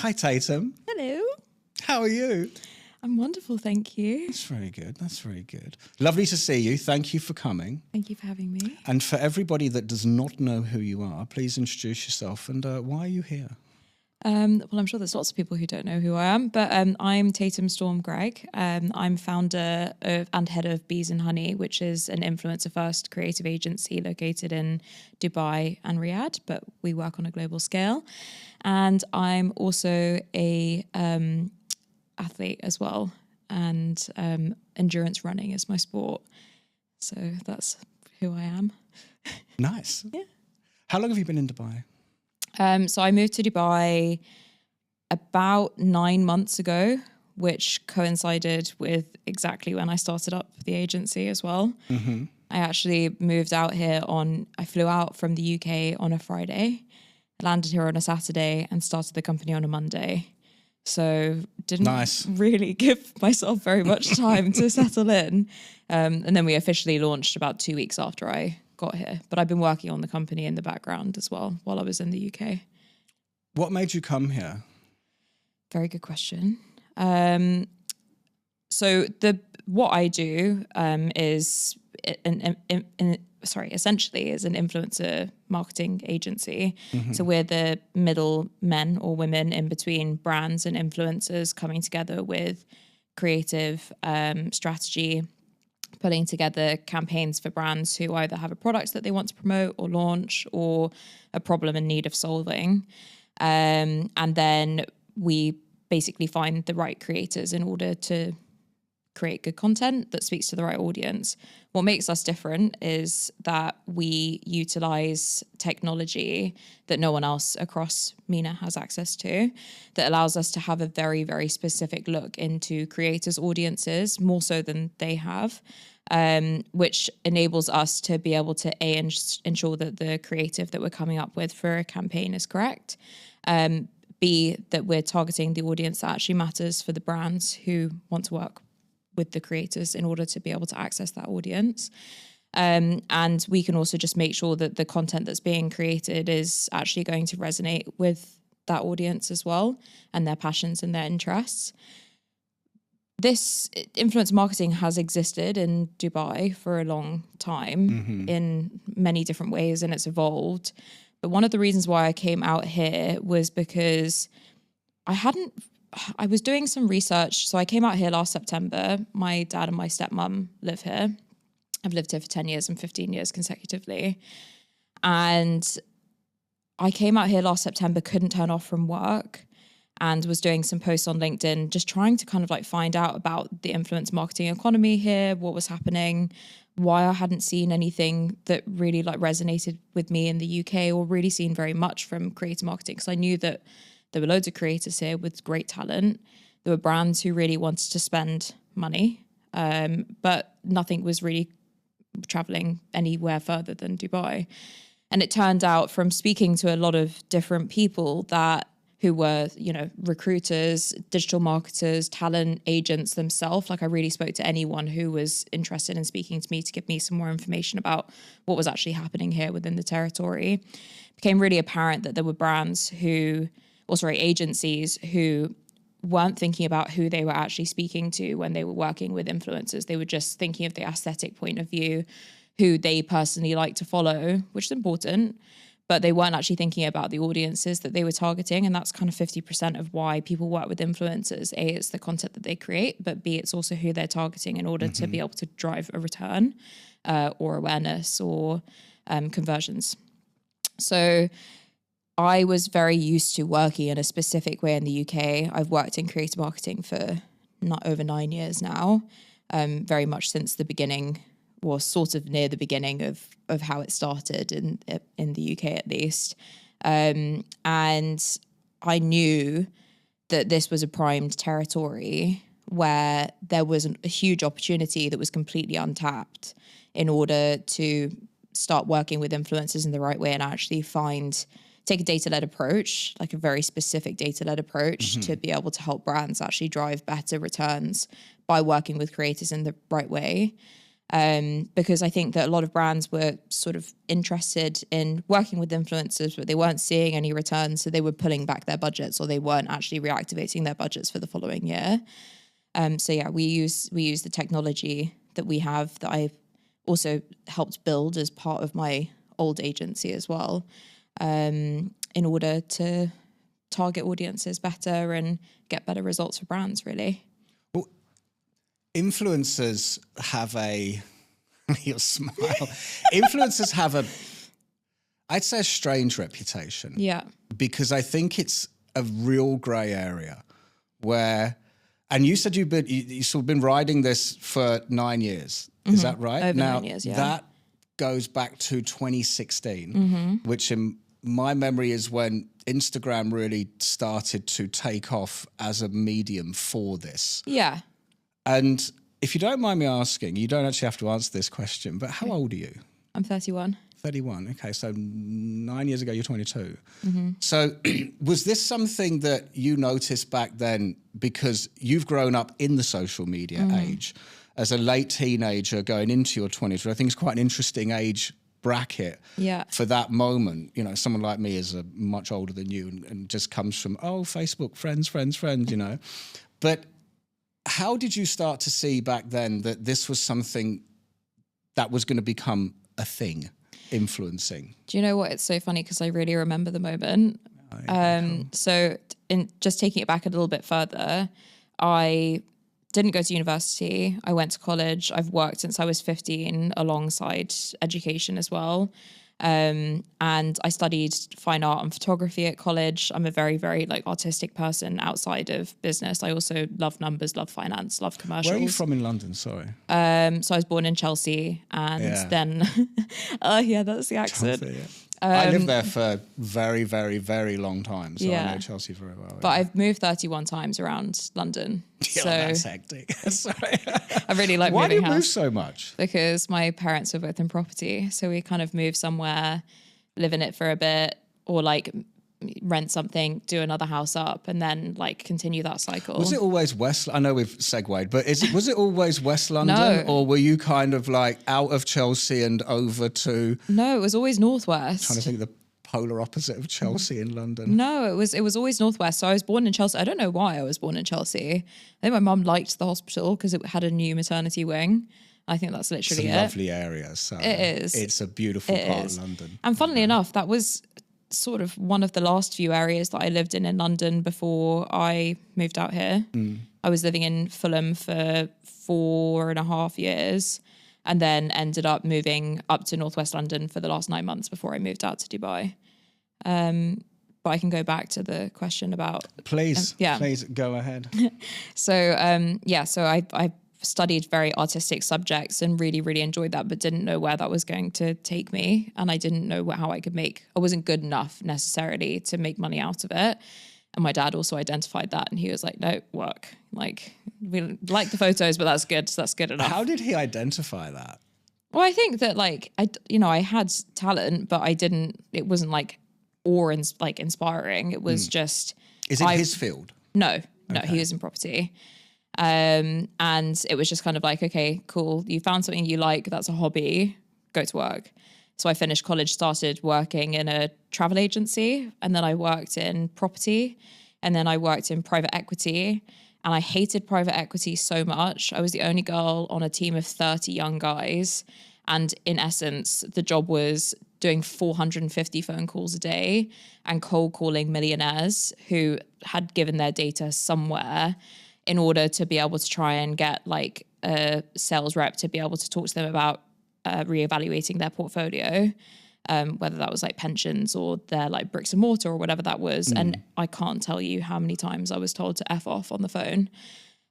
Hi, Tatum. Hello. How are you? I'm wonderful, thank you. That's very good. That's very good. Lovely to see you. Thank you for coming. Thank you for having me. And for everybody that does not know who you are, please introduce yourself and why are you here? Well, I'm sure there's lots of people who don't know who I am, but I'm Tatum Greig. I'm founder of and head of Bees and Honey, which is an influencer-first creative agency located in Dubai and Riyadh, but we work on a global scale. And I'm also a athlete as well, and endurance running is my sport. So that's who I am. Nice. Yeah. How long have you been in Dubai? So I moved to Dubai about 9 months ago, which coincided with exactly when I started up the agency as well. Mm-hmm. I actually moved out here I flew out from the UK on a Friday, landed here on a Saturday and started the company on a Monday. So didn't really give myself very much time to settle in. And then we officially launched about 2 weeks after I got here. But I've been working on the company in the background as well while I was in the UK. What made you come here? Very good question. So what I do is essentially is an influencer marketing agency. Mm-hmm. So we're the middle men or women in between brands and influencers coming together with creative strategy, putting together campaigns for brands who either have a product that they want to promote or launch or a problem in need of solving. And then we basically find the right creators in order to create good content that speaks to the right audience. What makes us different is that we utilize technology that no one else across MENA has access to, that allows us to have a very, very specific look into creators' audiences, more so than they have, which enables us to be able to ensure that the creative that we're coming up with for a campaign is correct, B, that we're targeting the audience that actually matters for the brands who want to work with the creators in order to be able to access that audience. And we can also just make sure that the content that's being created is actually going to resonate with that audience as well and their passions and their interests. This influence marketing has existed in Dubai for a long time in many different ways, and it's evolved. But one of the reasons why I came out here was because I was doing some research. So I came out here last September. My dad and my stepmom live here. I've lived here for 10 years and 15 years consecutively. And I came out here last September, couldn't turn off from work, and was doing some posts on LinkedIn, just trying to kind of like find out about the influence marketing economy here, what was happening, why I hadn't seen anything that really like resonated with me in the UK or really seen very much from creator marketing. Because I knew that there were loads of creators here with great talent. There were brands who really wanted to spend money, but nothing was really traveling anywhere further than Dubai. And it turned out from speaking to a lot of different people who were, recruiters, digital marketers, talent agents themselves. Like I really spoke to anyone who was interested in speaking to me to give me some more information about what was actually happening here within the territory. It became really apparent that there were agencies who weren't thinking about who they were actually speaking to when they were working with influencers. They were just thinking of the aesthetic point of view, who they personally like to follow, which is important, but they weren't actually thinking about the audiences that they were targeting. And that's kind of 50% of why people work with influencers. A, it's the content that they create, but B, it's also who they're targeting in order to be able to drive a return or awareness or conversions. So I was very used to working in a specific way in the UK. I've worked in creative marketing for over 9 years now, very much since the beginning, or sort of near the beginning of how it started in the UK at least. And I knew that this was a primed territory where there was a huge opportunity that was completely untapped in order to start working with influencers in the right way and actually take a data-led approach, like a very specific data-led approach to be able to help brands actually drive better returns by working with creators in the right way. Because I think that a lot of brands were sort of interested in working with influencers, but they weren't seeing any returns. So they were pulling back their budgets, or they weren't actually reactivating their budgets for the following year. So yeah, we use the technology that we have, that I also helped build as part of my old agency as well, in order to target audiences better and get better results for brands, really. Well, influencers have you'll smile. Influencers have I'd say a strange reputation. Yeah. Because I think it's a real grey area where, and you said you've been riding this for 9 years. Is that right? Over now, 9 years, yeah. That goes back to 2016, which in my memory is when Instagram really started to take off as a medium for this. Yeah. And if you don't mind me asking, you don't actually have to answer this question, but how old are you? I'm 31. 31. Okay, so 9 years ago, you're 22. So was this something that you noticed back then, because you've grown up in the social media age as a late teenager going into your 20s, which I think is quite an interesting age bracket for that moment? You know, someone like me is much older than you and just comes from, Facebook, friends, you know. But how did you start to see back then that this was something that was going to become a thing, influencing? Do you know what? It's so funny because I really remember the moment. Cool. So in just taking it back a little bit further, I didn't go to university. I went to college. I've worked since I was 15 alongside education as well. And I studied fine art and photography at college. I'm a very, very artistic person outside of business. I also love numbers, love finance, love commercials. Where are you from in London? Sorry. So I was born in Chelsea, and then, that's the accent. Chelsea, yeah. I lived there for a very, very, very long time, so I know Chelsea very well. But I've moved 31 times around London. Yeah, so that's hectic. Sorry. I really like Why moving do you house. move so much? Because my parents were both in property, so we kind of move somewhere, live in it for a bit, or rent something, do another house up, and then continue that cycle. Was it always West? I know we've segued, but was it always West London, or were you kind of out of Chelsea and over to? No, it was always Northwest. Trying to think of the polar opposite of Chelsea in London. No, it was always Northwest. So I was born in Chelsea. I don't know why I was born in Chelsea. I think my mum liked the hospital because it had a new maternity wing. I think that's literally it's a lovely area. So it is. It's a beautiful part of London. And funnily enough, that was sort of one of the last few areas that I lived in London before I moved out here. I was living in Fulham for 4.5 years, and then ended up moving up to Northwest London for the last 9 months before I moved out to Dubai. But I can go back to the question about... Please go ahead. So I studied very artistic subjects and really, really enjoyed that, but didn't know where that was going to take me. And I didn't know how I wasn't good enough necessarily to make money out of it. And my dad also identified that, and he was like, no, work. We like the photos, but that's good. So that's good enough. How did he identify that? Well, I think that I had talent, but it wasn't inspiring. It was just... Is it his field? No, he was in property. And it was just kind of okay, cool. You found something you like. That's a hobby. Go to work. So I finished college, started working in a travel agency, and then I worked in property, and then I worked in private equity. And I hated private equity so much. I was the only girl on a team of 30 young guys. And in essence, the job was doing 450 phone calls a day and cold calling millionaires who had given their data somewhere in order to be able to try and get a sales rep to be able to talk to them about reevaluating their portfolio, whether that was pensions or their bricks and mortar or whatever that was. And I can't tell you how many times I was told to F off on the phone.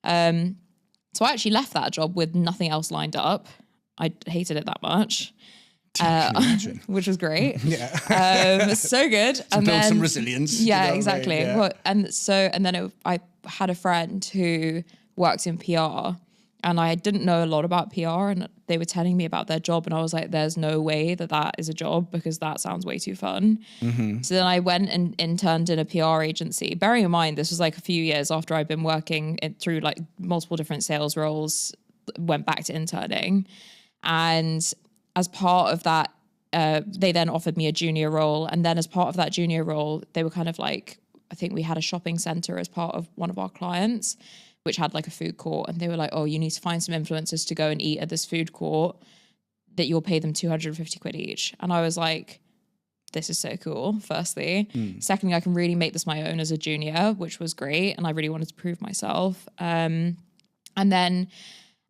So I actually left that job with nothing else lined up. I hated it that much. Which was great. So good. And build some resilience. Yeah, exactly. Yeah. Well, I had a friend who worked in PR, and I didn't know a lot about PR, and they were telling me about their job, and I was like, there's no way that is a job, because that sounds way too fun. So then I went and interned in a PR agency, bearing in mind this was a few years after I'd been working through multiple different sales roles, went back to interning. And as part of that, they then offered me a junior role. And then as part of that junior role, they were kind of like, I think we had a shopping center as part of one of our clients, which had like a food court. And they were like, oh, you need to find some influencers to go and eat at this food court that you'll pay them 250 quid each. And I was like, this is so cool, firstly. Secondly, I can really make this my own as a junior, which was great. And I really wanted to prove myself. And then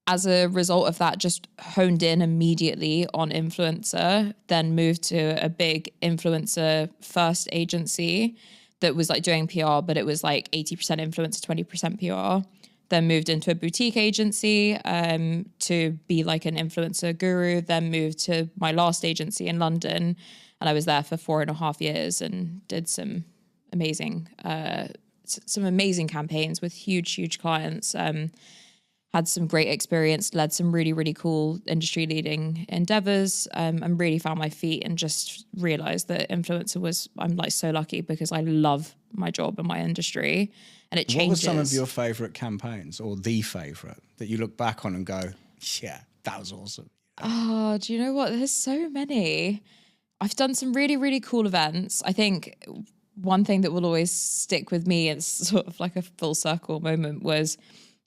as a result of that, just honed in immediately on influencer, then moved to a big influencer first agency that was like doing PR, but it was like 80% influencer, 20% PR. Then moved into a boutique agency to be like an influencer guru, then moved to my last agency in London. And I was there for 4.5 years and did some amazing campaigns with huge clients. Had some great experience, led some really, really cool industry leading endeavors, and really found my feet and just realized that influencer I'm like so lucky because I love my job and my industry, and it changes. What were some of your favorite campaigns, or the favorite that you look back on and go, yeah, that was awesome? Oh, do you know what? There's so many. I've done some really, really cool events. I think one thing that will always stick with me, it's sort of like a full circle moment, was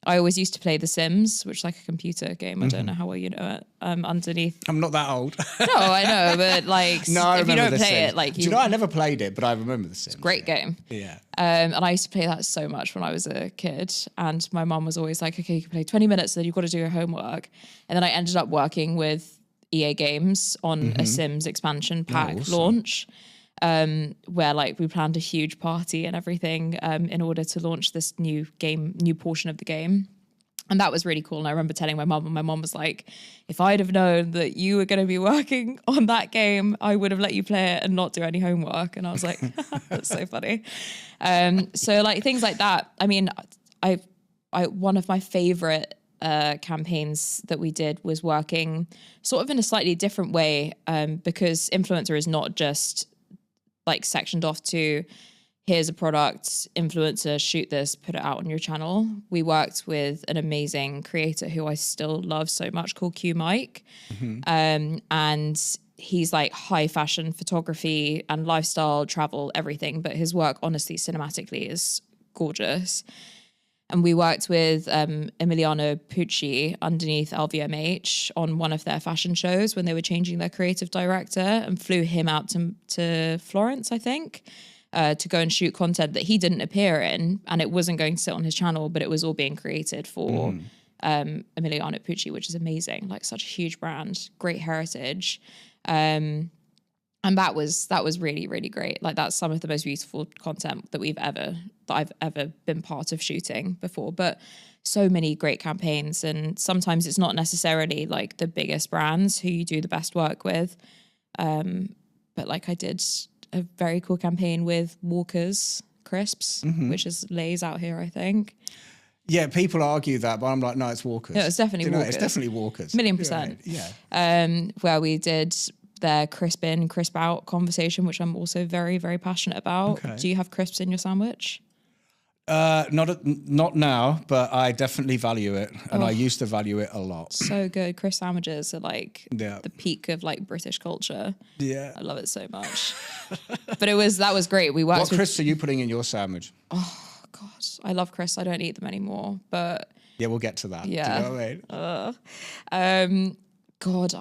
I always used to play The Sims, which is like a computer game. I don't know how well you know it. Underneath. I'm not that old. No, I know, but like, no, if you don't play Sims. it, like Do you know, I never played it, but I remember The Sims. It's a great game. Yeah. And I used to play that so much when I was a kid. And my mum was always like, okay, you can play 20 minutes, then you've got to do your homework. And then I ended up working with EA Games on a Sims expansion pack launch. Where like we planned a huge party and everything in order to launch this new portion of the game. And that was really cool. And I remember telling my mum, and my mum was like, if I'd have known that you were going to be working on that game, I would have let you play it and not do any homework. And I was like, that's so funny. So like things like that. I mean, I one of my favorite campaigns that we did was working sort of in a slightly different way, because influencer is not just like sectioned off to here's a product, influencer, shoot this, put it out on your channel. We worked with an amazing creator who I still love so much called Q Mike. And he's like high fashion photography and lifestyle, travel, everything. But his work, honestly, cinematically is gorgeous. And we worked with Emiliano Pucci underneath LVMH on one of their fashion shows when they were changing their creative director, and flew him out to Florence, I think, to go and shoot content that he didn't appear in. And it wasn't going to sit on his channel, but it was all being created for Emiliano Pucci, which is amazing. Like such a huge brand, great heritage. And that was really, really great. Like that's some of the most beautiful content that I've ever been part of shooting before. But so many great campaigns, and sometimes it's not necessarily like the biggest brands who you do the best work with. But like I did a very cool campaign with Walker's Crisps, which is Lay's out here, I think. Yeah, people argue that, but I'm like, no, it's Walker's. No, it's definitely Walker's. It's definitely Walker's. 1,000,000%. Yeah. Where we did their crisp in, crisp out conversation, which I'm also very, very passionate about. Okay. Do you have crisps in your sandwich? Not now, but I definitely value it, and I used to value it a lot. So good. Crisp sandwiches are like the peak of like British culture. Yeah, I love it so much. But that was great. We worked. What crisps are you putting in your sandwich? Oh God, I love crisps. I don't eat them anymore, but yeah, we'll get to that. Yeah. Do you know what I mean? God,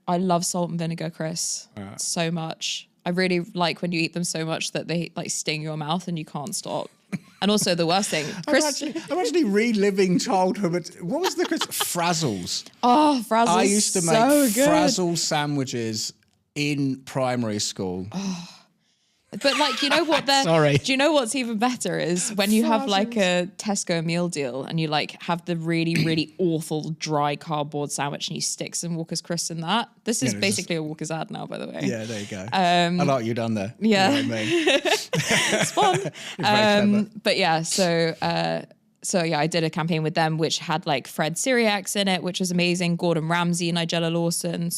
I love salt and vinegar crisps so much. I really like when you eat them so much that they like sting your mouth and you can't stop. And also the worst thing, I'm actually reliving childhood. What was the crisp? Frazzles. Oh, Frazzles. I used to make Frazzle sandwiches in primary school. Oh. But like, you know what? Sorry. Do you know what's even better is when you have like a Tesco meal deal and you like have the really, really awful dry cardboard sandwich and you stick some Walker's Crisps in that. This is basically a Walker's ad now, by the way. Yeah, there you go. I like what you've done there. Yeah. You know what I mean? It's fun. But yeah, so yeah, I did a campaign with them which had like Fred Siriax in it, which was amazing. Gordon Ramsay, Nigella Lawson.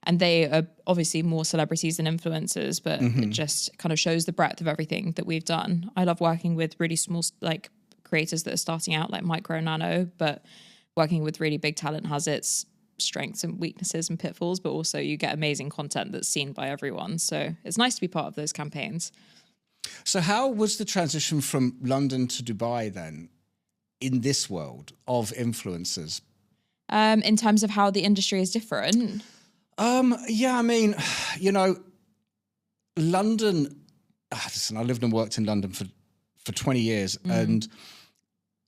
And they are obviously more celebrities than influencers, but it just kind of shows the breadth of everything that we've done. I love working with really small like creators that are starting out like micro nano, but working with really big talent has its strengths and weaknesses and pitfalls, but also you get amazing content that's seen by everyone. So it's nice to be part of those campaigns. So how was the transition from London to Dubai then in this world of influencers? In terms of how the industry is different? Yeah, I mean, you know, London, listen, I lived and worked in London for 20 years. And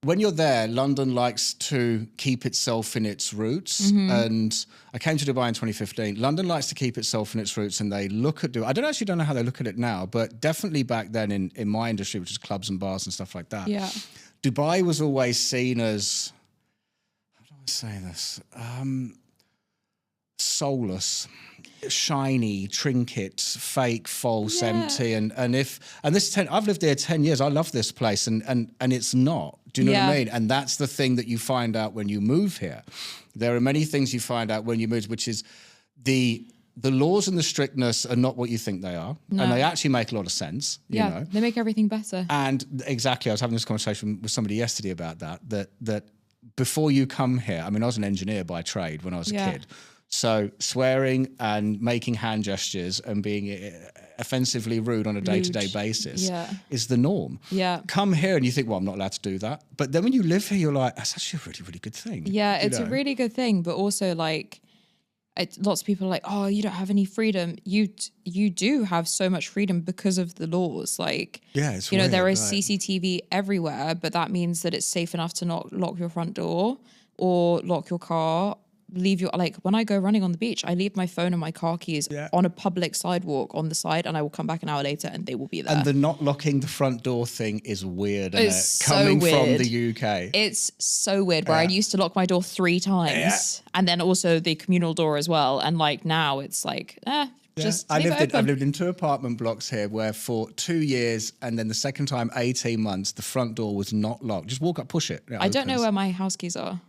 when you're there, London likes to keep itself in its roots. And I came to Dubai in 2015. London likes to keep itself in its roots, and they look at Dubai. I don't know how they look at it now, but definitely back then in my industry, which is clubs and bars and stuff like that. Yeah. Dubai was always seen as, how do I say this? Soulless, shiny, trinkets, fake, false, empty, and this I've lived there 10 years. I love this place, and it's not. Do you know what I mean? And that's the thing that you find out when you move here. There are many things you find out when you move, which is the laws and the strictness are not what you think they are, and they actually make a lot of sense. You know? They make everything better. And exactly, I was having this conversation with somebody yesterday about that before you come here. I mean, I was an engineer by trade when I was a kid. So swearing and making hand gestures and being offensively rude on a day-to-day basis is the norm. Yeah. Come here and you think, well, I'm not allowed to do that. But then when you live here, you're like, that's actually a really, really good thing. Yeah, it's a really good thing. But also, like, lots of people are like, oh, you don't have any freedom. You do have so much freedom because of the laws. Like, it's you know, weird, there is CCTV everywhere, but that means that it's safe enough to not lock your front door or lock your car. Leave your, like, when I go running on the beach, I leave my phone and my car keys on a public sidewalk on the side, and I will come back an hour later and they will be there. And the not locking the front door thing is weird, isn't it? So Coming weird. from the UK. It's so weird, where I used to lock my door 3 times and then also the communal door as well. And like now it's like, just leave it open. I've lived in 2 apartment blocks here where for 2 years, and then the second time 18 months, the front door was not locked. Just walk up, push it. I don't know where my house keys are.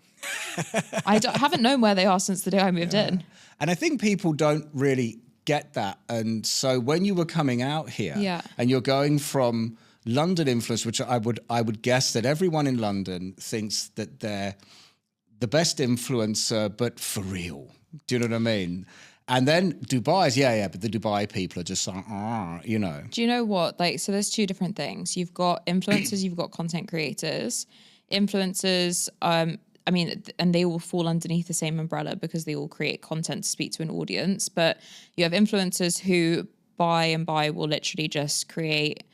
I haven't known where they are since the day I moved in. And I think people don't really get that. And so when you were coming out here and you're going from London influence, which I would guess that everyone in London thinks that they're the best influencer, but for real. Do you know what I mean? And then Dubai's, but the Dubai people are just like, you know. Do you know what? Like, so there's 2 different things. You've got influencers, you've got content creators. Influencers, I mean, and they all fall underneath the same umbrella because they all create content to speak to an audience. But you have influencers who by will literally just create,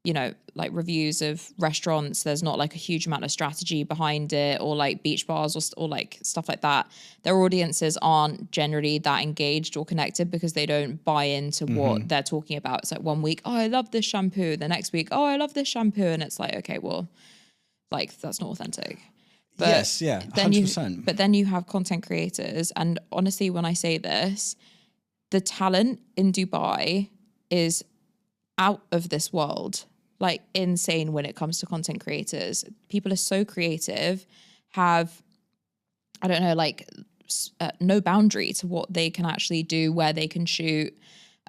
you know, like reviews of restaurants. There's not like a huge amount of strategy behind it, or like beach bars or like stuff like that. Their audiences aren't generally that engaged or connected because they don't buy into what they're talking about. It's like one week, oh, I love this shampoo. The next week, oh, I love this shampoo. And it's like, okay, well, like that's not authentic. But 100%. But then you have content creators, and honestly, when I say this, the talent in Dubai is out of this world, like insane when it comes to content creators. People are so creative, have, I don't know, like no boundary to what they can actually do, where they can shoot.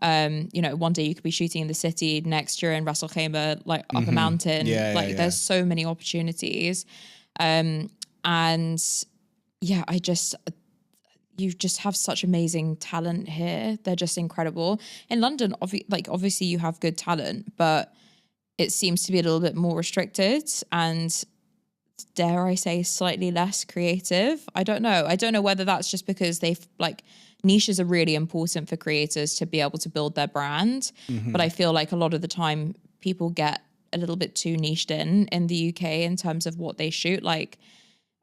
You know, one day you could be shooting in the city, next year in Ras Al Khaimah, like up a mountain. There's so many opportunities. And yeah, you just have such amazing talent here. They're just incredible. In London, obviously you have good talent, but it seems to be a little bit more restricted and, dare I say, slightly less creative. I don't know whether that's just because niches are really important for creators to be able to build their brand. But I feel like a lot of the time people get a little bit too niched in the UK in terms of what they shoot. Like,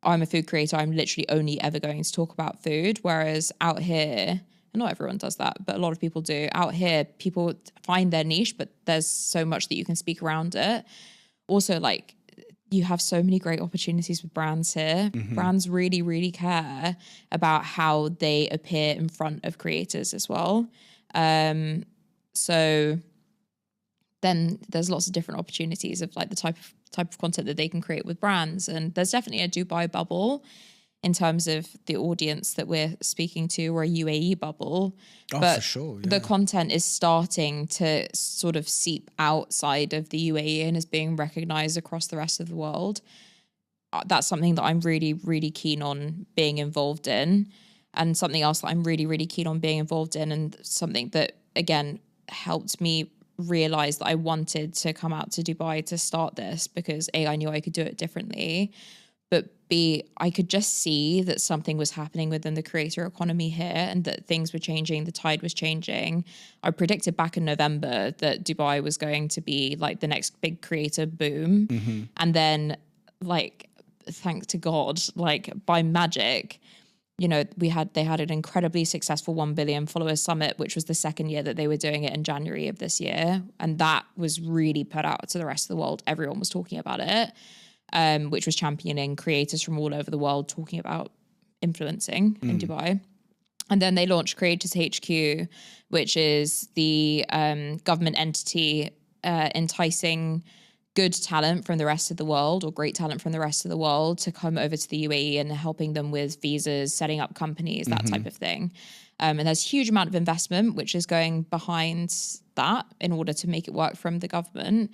I'm a food creator, I'm literally only ever going to talk about food. Whereas out here, and not everyone does that, but a lot of people do. Out here, people find their niche, but there's so much that you can speak around it. Also, like, you have so many great opportunities with brands here. Brands really, really care about how they appear in front of creators as well. So then there's lots of different opportunities of like the type of content that they can create with brands. And there's definitely a Dubai bubble in terms of the audience that we're speaking to, or a UAE bubble. But for sure, the content is starting to sort of seep outside of the UAE and is being recognized across the rest of the world. That's something that I'm really, really keen on being involved in. And something else that I'm really, really keen on being involved in, and something that, again, helped me realize that I wanted to come out to Dubai to start this, because A, I knew I could do it differently, but B, I could just see that something was happening within the creator economy here, and that things were changing, the tide was changing. I predicted back in November that Dubai was going to be like the next big creator boom. And then, like, thanks to God, like by magic, you know, they had an incredibly successful 1 billion followers summit, which was the second year that they were doing it in January of this year. And that was really put out to the rest of the world. Everyone was talking about it, which was championing creators from all over the world talking about influencing in Dubai. And then they launched Creators HQ, which is the government entity enticing good talent from the rest of the world, or great talent from the rest of the world, to come over to the UAE, and helping them with visas, setting up companies, that type of thing. And there's a huge amount of investment which is going behind that in order to make it work from the government.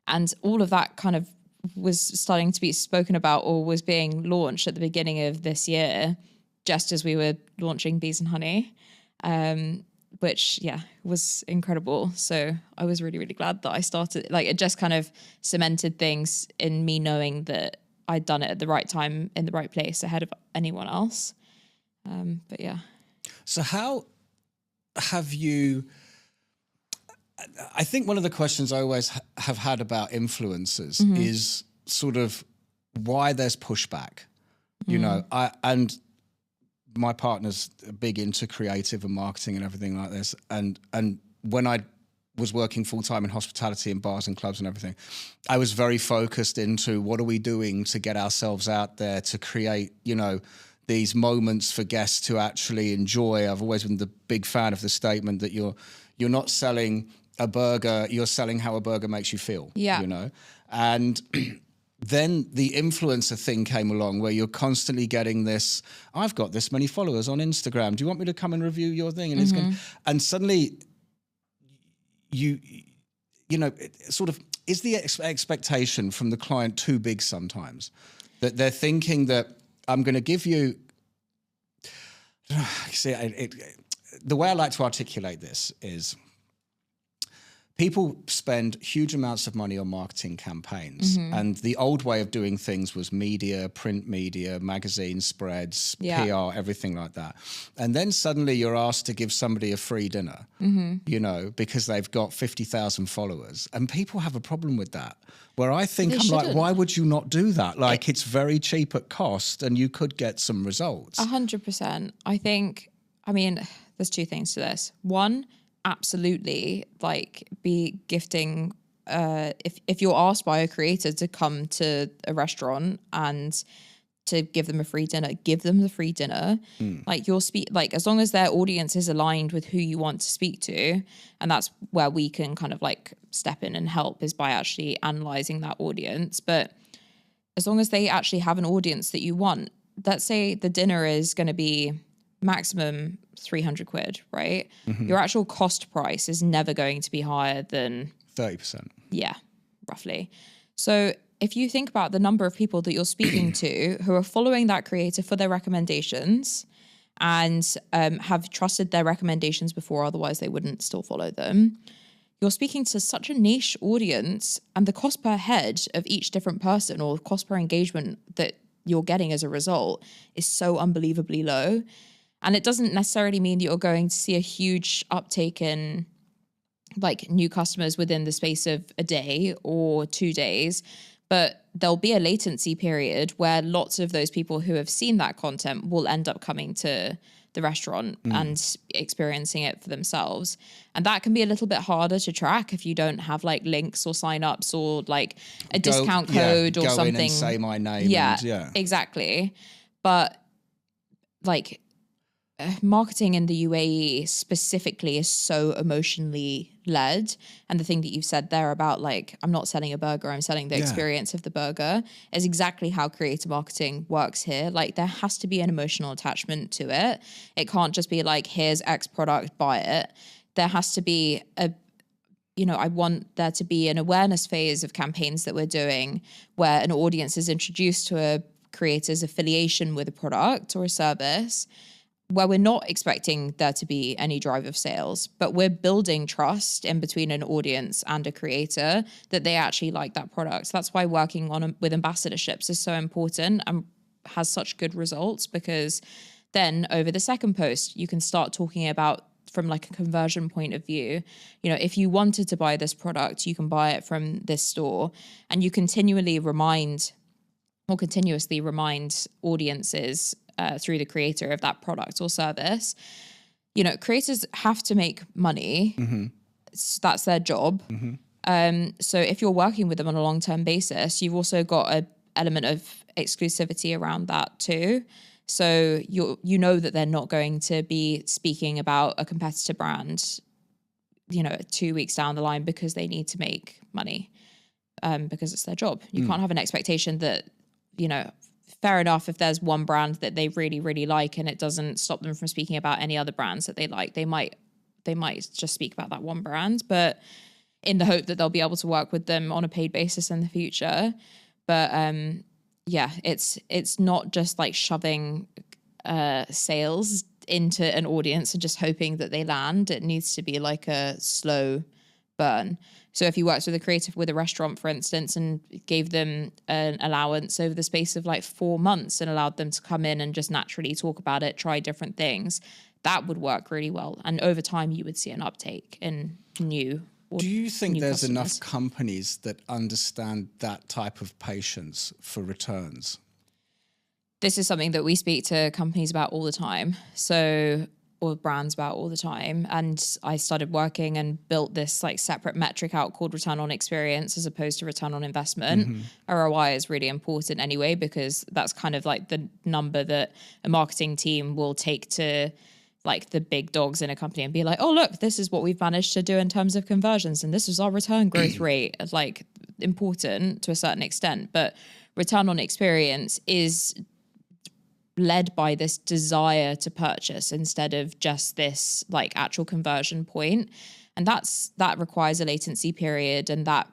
And all of that kind of was starting to be spoken about, or was being launched at the beginning of this year, just as we were launching Bees and Honey. Which, yeah, was incredible. So I was really, really glad that I started. Like, it just kind of cemented things in me knowing that I'd done it at the right time, in the right place, ahead of anyone else. But yeah. So how have you... I think one of the questions I always have had about influencers is sort of why there's pushback. You know, and my partner's big into creative and marketing and everything like this. And when I was working full-time in hospitality and bars and clubs and everything, I was very focused into what are we doing to get ourselves out there to create, you know, these moments for guests to actually enjoy. I've always been the big fan of the statement that you're not selling a burger, you're selling how a burger makes you feel, you know? And then the influencer thing came along, where you're constantly getting this, I've got this many followers on Instagram, do you want me to come and review your thing? And it's going, and suddenly you know, it sort of, is the expectation from the client too big sometimes? That they're thinking that I'm going to give you, see, the way I like to articulate this is, people spend huge amounts of money on marketing campaigns. And the old way of doing things was media, print media, magazine spreads, PR, everything like that. And then suddenly you're asked to give somebody a free dinner, you know, because they've got 50,000 followers. And people have a problem with that, where I think, I'm like, why would you not do that? Like, it's very cheap at cost and you could get some results. 100%. I think, I mean, there's two things to this. One, absolutely, like, be gifting, if you're asked by a creator to come to a restaurant and to give them a free dinner, give them the free dinner. Like, like, as long as their audience is aligned with who you want to speak to, and that's where we can kind of like step in and help, is by actually analyzing that audience. But as long as they actually have an audience that you want, let's say the dinner is going to be maximum 300 quid, right? Your actual cost price is never going to be higher than 30%. Yeah, roughly. So if you think about the number of people that you're speaking to who are following that creator for their recommendations, and have trusted their recommendations before, otherwise they wouldn't still follow them, you're speaking to such a niche audience, and the cost per head of each different person, or cost per engagement that you're getting as a result, is so unbelievably low. And it doesn't necessarily mean that you're going to see a huge uptake in like new customers within the space of a day or 2 days, but there'll be a latency period where lots of those people who have seen that content will end up coming to the restaurant and experiencing it for themselves. And that can be a little bit harder to track if you don't have like links or signups or like a discount code or go something. In and say my name. Yeah, exactly. But like, marketing in the UAE specifically is so emotionally led. And the thing that you've said there about like, I'm not selling a burger, I'm selling the experience of the burger, is exactly how creator marketing works here. Like, there has to be an emotional attachment to it. It can't just be like, here's X product, buy it. There has to be I want there to be an awareness phase of campaigns that we're doing where an audience is introduced to a creator's affiliation with a product or a service, where we're not expecting there to be any drive of sales, but we're building trust in between an audience and a creator that they actually like that product. That's why working with ambassadorships is so important and has such good results, because then over the second post, you can start talking about from like a conversion point of view. You know, if you wanted to buy this product, you can buy it from this store, and you continuously remind audiences through the creator of that product or service. You know, creators have to make money. That's their job. So if you're working with them on a long-term basis, you've also got an element of exclusivity around that too. So you know that they're not going to be speaking about a competitor brand, you know, 2 weeks down the line because they need to make money, because it's their job. You can't have an expectation that, you know, fair enough, if there's one brand that they really, really like and it doesn't stop them from speaking about any other brands that they like, they might just speak about that one brand, but in the hope that they'll be able to work with them on a paid basis in the future. But yeah, it's not just like shoving sales into an audience and just hoping that they land. It needs to be like a slow burn. So if you worked with a creative with a restaurant, for instance, and gave them an allowance over the space of like 4 months and allowed them to come in and just naturally talk about it, try different things, that would work really well. And over time, you would see an uptake in new. Do you think there's customers. enough companies that understand that type of patience for returns? This is something that we speak to companies about all the time. Or brands about all the time. And I started working and built this like separate metric out called return on experience as opposed to return on investment. ROI is really important anyway, because that's kind of like the number that a marketing team will take to like the big dogs in a company and be like, oh, look, this is what we've managed to do in terms of conversions. And this was our return growth rate. Like, important to a certain extent, but return on experience is led by this desire to purchase instead of just this like actual conversion point. And that requires a latency period, and that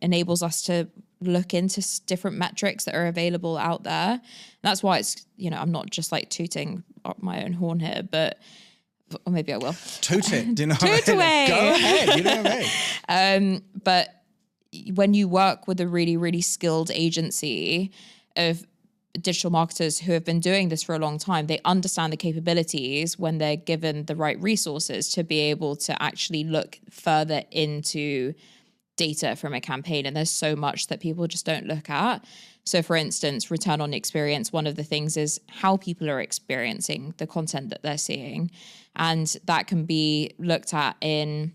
enables us to look into different metrics that are available out there. And that's why it's, you know, I'm not just like tooting up my own horn here, but or maybe I will. Toot it. Do you know Toot away. Go ahead. You know what I mean? But when you work with a really, really skilled agency of digital marketers who have been doing this for a long time, they understand the capabilities when they're given the right resources to be able to actually look further into data from a campaign. And there's so much that people just don't look at. So for instance, return on experience, one of the things is how people are experiencing the content that they're seeing. And that can be looked at in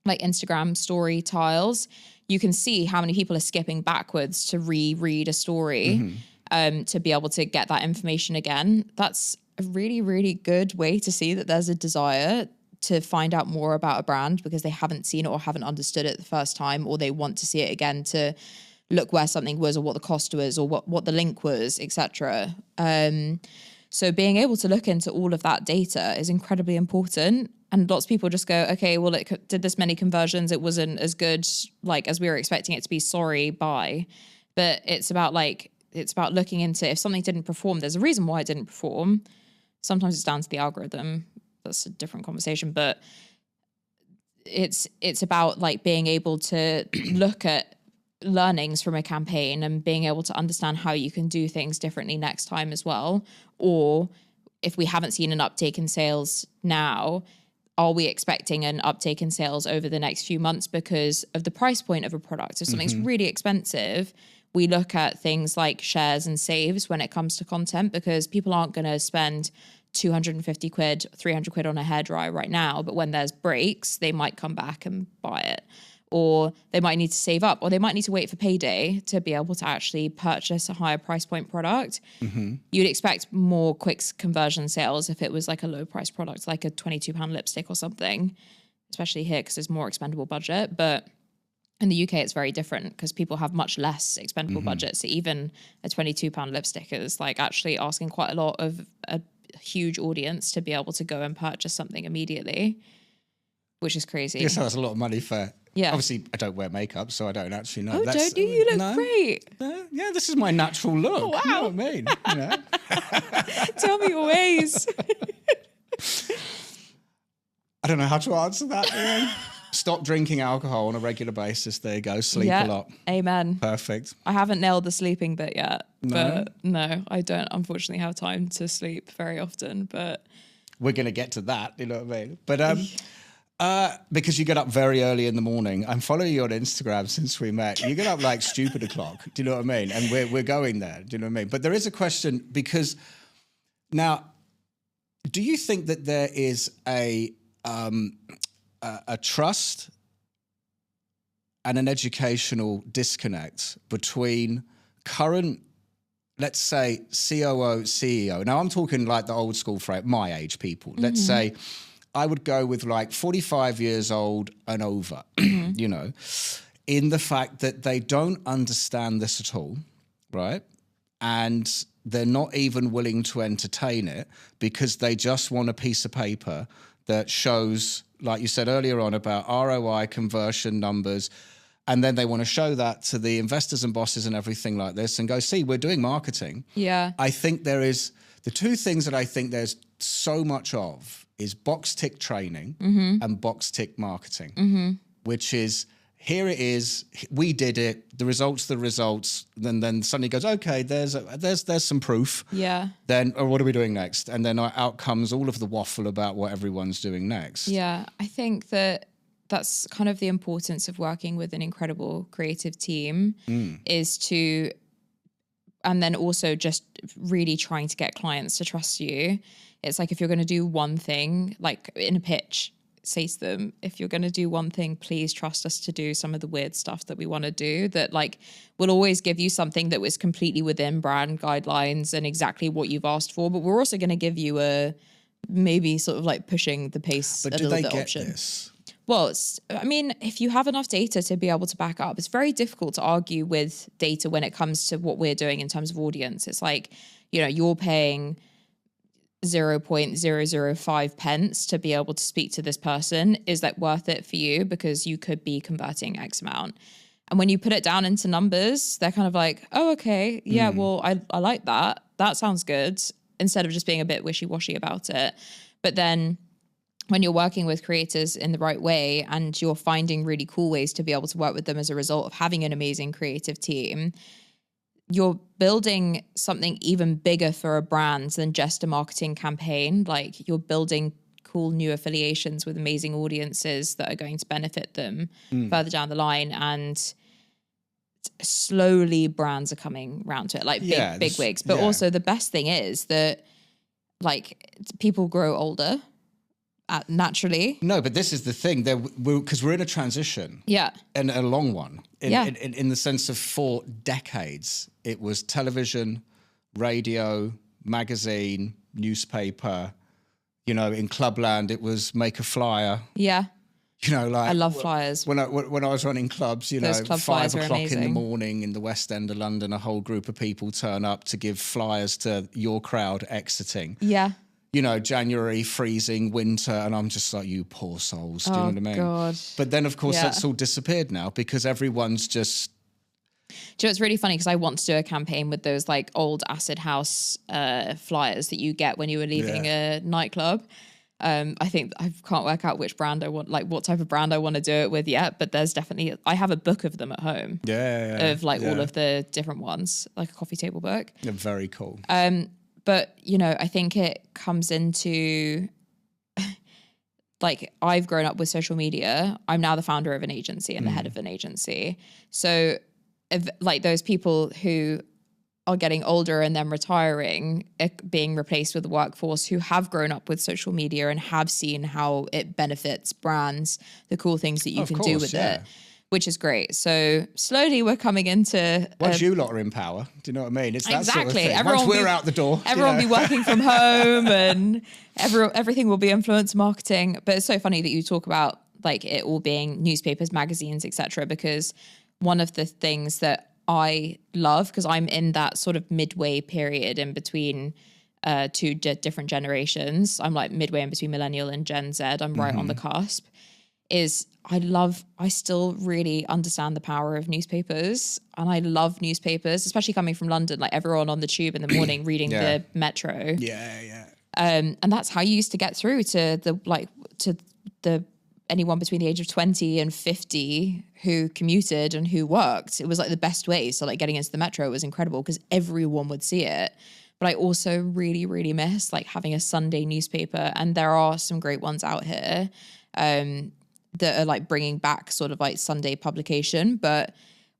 like Instagram story tiles. You can see how many people are skipping backwards to reread a story. To be able to get that information again. That's a really, really good way to see that there's a desire to find out more about a brand because they haven't seen it or haven't understood it the first time, or they want to see it again to look where something was or what the cost was or what the link was, etc. So being able to look into all of that data is incredibly important. And lots of people just go, okay, well, it did this many conversions. It wasn't as good like as we were expecting it to be. Sorry, bye. But it's about looking into if something didn't perform, there's a reason why it didn't perform. Sometimes it's down to the algorithm. That's a different conversation, but it's about like being able to look at learnings from a campaign and being able to understand how you can do things differently next time as well. Or if we haven't seen an uptake in sales now, are we expecting an uptake in sales over the next few months because of the price point of a product? If something's really expensive, we look at things like shares and saves when it comes to content, because people aren't going to spend 250 quid, 300 quid on a hairdryer right now. But when there's breaks, they might come back and buy it, or they might need to save up, or they might need to wait for payday to be able to actually purchase a higher price point product. You'd expect more quick conversion sales if it was like a low price product, like a £22 lipstick or something, especially here because there's more expendable budget. But in the UK, it's very different because people have much less expendable budgets. So even a £22 lipstick is like actually asking quite a lot of a huge audience to be able to go and purchase something immediately, which is crazy. Yes, that's a lot of money for. Yeah. Obviously, I don't wear makeup, so I don't actually know. Oh, don't you? You look great. Yeah, this is my natural look. Oh, wow. You know what I mean? You know? Tell me your ways. I don't know how to answer that. Ian. Stop drinking alcohol on a regular basis. There you go. Sleep a lot. Amen. Perfect. I haven't nailed the sleeping bit yet. No? But no, I don't unfortunately have time to sleep very often. But we're going to get to that. You know what I mean? But because you get up very early in the morning. I'm following you on Instagram since we met. You get up like stupid o'clock. Do you know what I mean? And we're going there. Do you know what I mean? But there is a question because now, do you think that there is a trust and an educational disconnect between current, let's say, COO, CEO. Now, I'm talking like the old school frame, my age people. Let's say I would go with like 45 years old and over, you know, in the fact that they don't understand this at all, right? And they're not even willing to entertain it because they just want a piece of paper that shows, like you said earlier on, about ROI, conversion numbers, and then they want to show that to the investors and bosses and everything like this and go, see, we're doing marketing. Yeah. I think there is, the two things that I think there's so much of is box tick training and box tick marketing, which is, here it is, we did it, the results, then suddenly goes, okay, there's some proof. Yeah. Then, what are we doing next? And then out comes all of the waffle about what everyone's doing next. Yeah, I think that's kind of the importance of working with an incredible creative team is to, and then also just really trying to get clients to trust you. It's like if you're going to do one thing, like in a pitch, say to them, if you're going to do one thing, please trust us to do some of the weird stuff that we want to do, that like we'll always give you something that was completely within brand guidelines and exactly what you've asked for, but we're also going to give you a maybe sort of like pushing the pace but a do little they bit get option. This? Well, I mean, if you have enough data to be able to back up, it's very difficult to argue with data when it comes to what we're doing in terms of audience. It's like, you know, you're paying 0.005 pence to be able to speak to this person. Is that worth it for you? Because you could be converting X amount. And when you put it down into numbers, they're kind of like, oh, okay, yeah, well, I like that. That sounds good, instead of just being a bit wishy-washy about it. But then when you're working with creators in the right way and you're finding really cool ways to be able to work with them as a result of having an amazing creative team, you're building something even bigger for a brand than just a marketing campaign. Like you're building cool new affiliations with amazing audiences that are going to benefit them further down the line. And slowly brands are coming around to it, like big wigs. But also the best thing is that like people grow older naturally. No, but this is the thing, because we're in a transition. Yeah. And a long one. In the sense of 4 decades, it was television, radio, magazine, newspaper. You know, in Clubland, it was make a flyer. Yeah. You know, like I love flyers. When I was running clubs, you Those know, club 5 flyers are o'clock in the amazing. morning in the West End of London, a whole group of people turn up to give flyers to your crowd exiting. Yeah. You know, January, freezing, winter, and I'm just like, you poor souls. Do you know what I mean? God. But then, of course, that's all disappeared now because everyone's just... Do you know, it's really funny because I want to do a campaign with those like old acid house flyers that you get when you were leaving a nightclub. I think I can't work out which brand I want, like what type of brand I want to do it with yet, but there's definitely, I have a book of them at home. Of like all of the different ones, like a coffee table book. They're very cool. But, you know, I think it comes into, like, I've grown up with social media. I'm now the founder of an agency and the head of an agency. So, like, those people who are getting older and then retiring, being replaced with the workforce who have grown up with social media and have seen how it benefits brands, the cool things that you can do with it. Which is great. So slowly we're coming into... Once you lot are in power, do you know what I mean? It's that sort of thing. Everyone Once we're out the door. Everyone will be working from home and everything will be influencer marketing. But it's so funny that you talk about like it all being newspapers, magazines, etc. Because one of the things that I love, because I'm in that sort of midway period in between two different generations. I'm like midway in between millennial and Gen Z. I'm right on the cusp. is I still really understand the power of newspapers, and I love newspapers, especially coming from London, like everyone on the tube in the morning reading the Metro. Yeah. And that's how you used to get through to the anyone between the age of 20 and 50 who commuted and who worked. It was like the best way. So like getting into the Metro was incredible because everyone would see it. But I also really, really miss like having a Sunday newspaper. And there are some great ones out here that are like bringing back sort of like Sunday publication,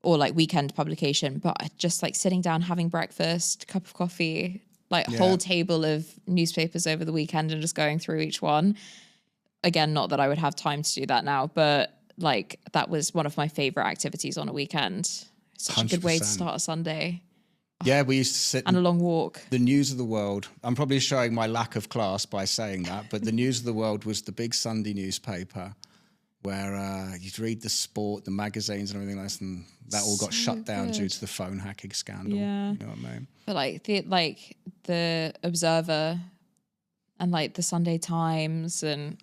or like weekend publication. But just like sitting down, having breakfast, cup of coffee, like a whole table of newspapers over the weekend and just going through each one. Again, not that I would have time to do that now, but like that was one of my favorite activities on a weekend. Such 100%. A good way to start a Sunday. Yeah, we used to sit and a long walk. The news of the world. I'm probably showing my lack of class by saying that, but the news of the world was the big Sunday newspaper where you'd read the sport, the magazines and everything like that, and that all got shut down due to the phone hacking scandal. Yeah. You know what I mean? But like the Observer and like the Sunday Times and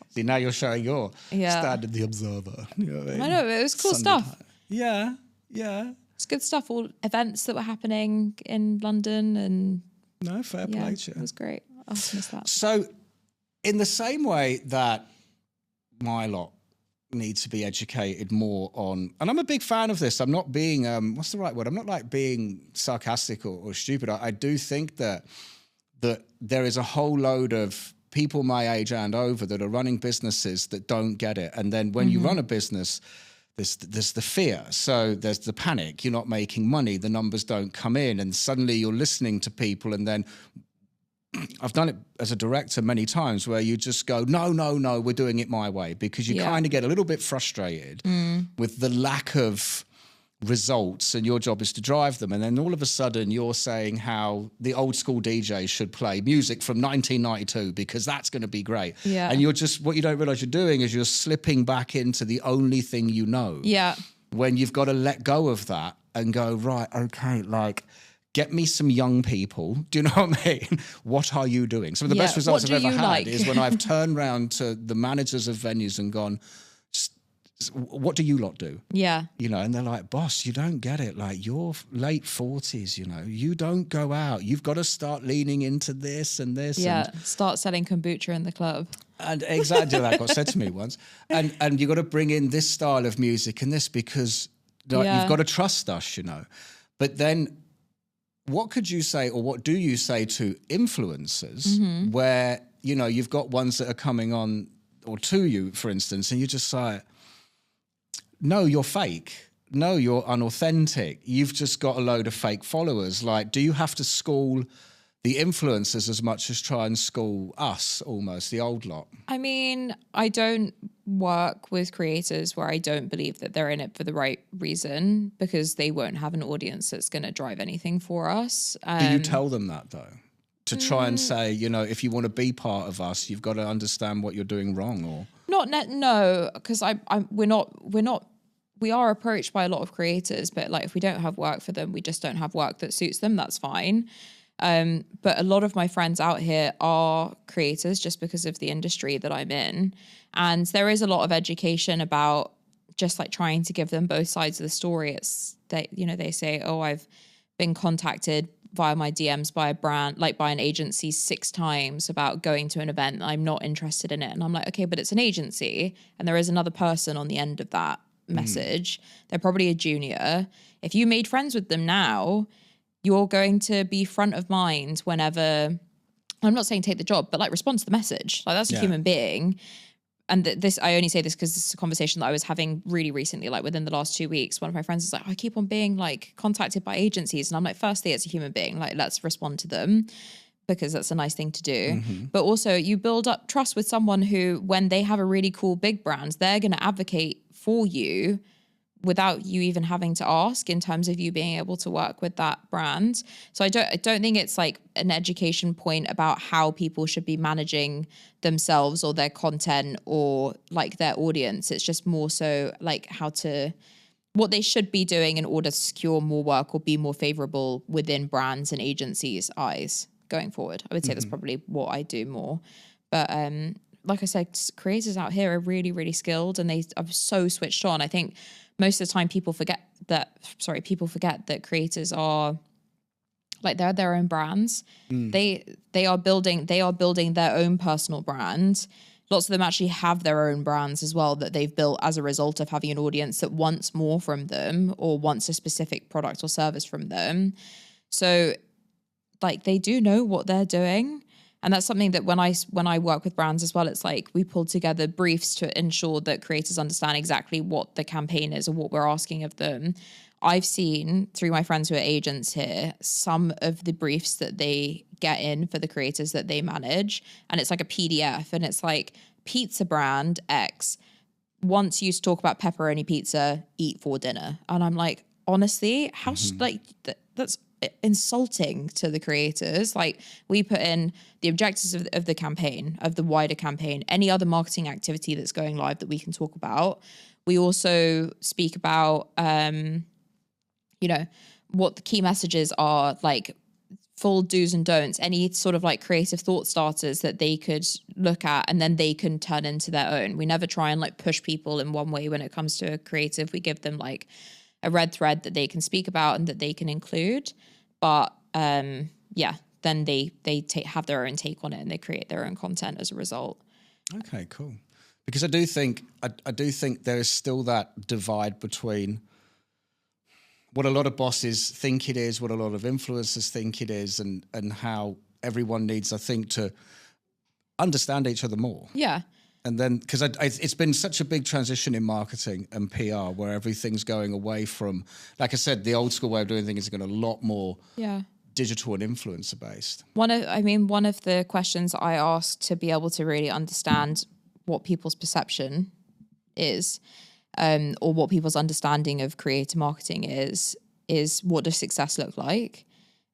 See, now you're showing your standard, the Observer. You know what I mean? I know, it was cool Sunday stuff. Yeah. It's good stuff. All events that were happening in London and fair play to you. It was great. I miss that. So in the same way that my lot need to be educated more on, and I'm a big fan of this. I'm not being, what's the right word? I'm not like being sarcastic or stupid. I do think that there is a whole load of people my age and over that are running businesses that don't get it. And then when you run a business, there's the fear. So there's the panic. You're not making money. The numbers don't come in. And suddenly you're listening to people. And then I've done it as a director many times where you just go, no, we're doing it my way. Because you kind of get a little bit frustrated with the lack of results, and your job is to drive them. And then all of a sudden you're saying how the old school DJ should play music from 1992 because that's going to be great. Yeah. And you're just, what you don't realize you're doing is you're slipping back into the only thing you know. Yeah. When you've got to let go of that and go, right, okay, like, get me some young people. Do you know what I mean? What are you doing? Some of the best results I've ever had is when I've turned around to the managers of venues and gone, what do you lot do? Yeah. You know, and they're like, boss, you don't get it. Like, you're late 40s, you know, you don't go out. You've got to start leaning into this and this. Yeah, start selling kombucha in the club. And exactly that got said to me once. And you've got to bring in this style of music and this because like, you've got to trust us, you know. But then what could you say, or what do you say to influencers where, you know, you've got ones that are coming on or to you, for instance, and you're just like, no, you're fake. No, you're unauthentic. You've just got a load of fake followers. Like, do you have to school the influencers as much as try and school us, almost, the old lot? I mean, I don't work with creators where I don't believe that they're in it for the right reason because they won't have an audience that's going to drive anything for us. Do you tell them that, though? To try and say, you know, if you want to be part of us, you've got to understand what you're doing wrong, or no, because we are approached by a lot of creators, but like if we don't have work for them, we just don't have work that suits them. That's fine. But a lot of my friends out here are creators just because of the industry that I'm in, and there is a lot of education about just like trying to give them both sides of the story. It's that, you know, they say, oh, I've been contacted via my DMs by a brand, like by an agency 6 times about going to an event. I'm not interested in it. And I'm like, okay, but it's an agency and there is another person on the end of that message. They're probably a junior. If you made friends with them now, you're going to be front of mind whenever, I'm not saying take the job, but like respond to the message. Like that's a human being. And this, I only say this because this is a conversation that I was having really recently, like within the last 2 weeks. One of my friends is like, I keep on being like contacted by agencies. And I'm like, firstly, it's a human being. Like, let's respond to them because that's a nice thing to do. But also you build up trust with someone who, when they have a really cool big brand, they're going to advocate for you without you even having to ask in terms of you being able to work with that brand. So I don't think it's like an education point about how people should be managing themselves or their content or like their audience. It's just more so like what they should be doing in order to secure more work or be more favorable within brands and agencies' eyes going forward. I would say that's probably what I do more. But like I said, creators out here are really, really skilled and they are so switched on. I think most of the time people forget that creators are like, they're their own brands. They are building their own personal brand. Lots of them actually have their own brands as well that they've built as a result of having an audience that wants more from them or wants a specific product or service from them. So like, they do know what they're doing. And that's something that when I work with brands as well, it's like we pull together briefs to ensure that creators understand exactly what the campaign is or what we're asking of them. I've seen through my friends who are agents here, some of the briefs that they get in for the creators that they manage. And it's like a PDF and it's like pizza brand X wants you to talk about pepperoni pizza, eat for dinner. And I'm like, honestly, how that's insulting to the creators. Like, we put in the objectives of the campaign, of the wider campaign, any other marketing activity that's going live that we can talk about. We also speak about, what the key messages are, like full do's and don'ts, any sort of like creative thought starters that they could look at and then they can turn into their own. We never try and like push people in one way when it comes to a creative. We give them like a red thread that they can speak about and that they can include. But then they have their own take on it and they create their own content as a result. Okay, cool. Because I do think there is still that divide between what a lot of bosses think it is, what a lot of influencers think it is, and how everyone needs, I think, to understand each other more. Yeah. And then, because it's been such a big transition in marketing and PR where everything's going away from, like I said, the old school way of doing things is going a lot more digital and influencer based. One of the questions I asked to be able to really understand what people's perception is, or what people's understanding of creator marketing is what does success look like?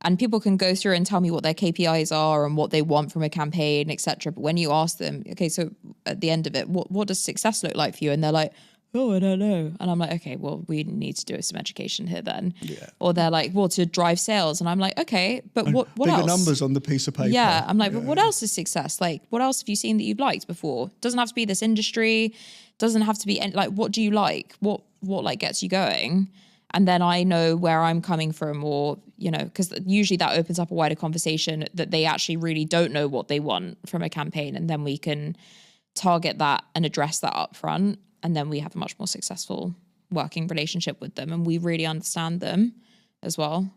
And people can go through and tell me what their KPIs are and what they want from a campaign, etc. But when you ask them, okay, so at the end of it, what does success look like for you? And they're like, oh, I don't know. And I'm like, okay, well, we need to do some education here then. Yeah. Or they're like, well, to drive sales. And I'm like, okay, but what bigger else? Numbers on the piece of paper. Yeah. I'm like, but what else is success? Like, what else have you seen that you've liked before? Doesn't have to be this industry. Doesn't have to be like, what do you like? What like gets you going? And then I know where I'm coming from, or, because usually that opens up a wider conversation that they actually really don't know what they want from a campaign. And then we can target that and address that up front. And then we have a much more successful working relationship with them. And we really understand them as well.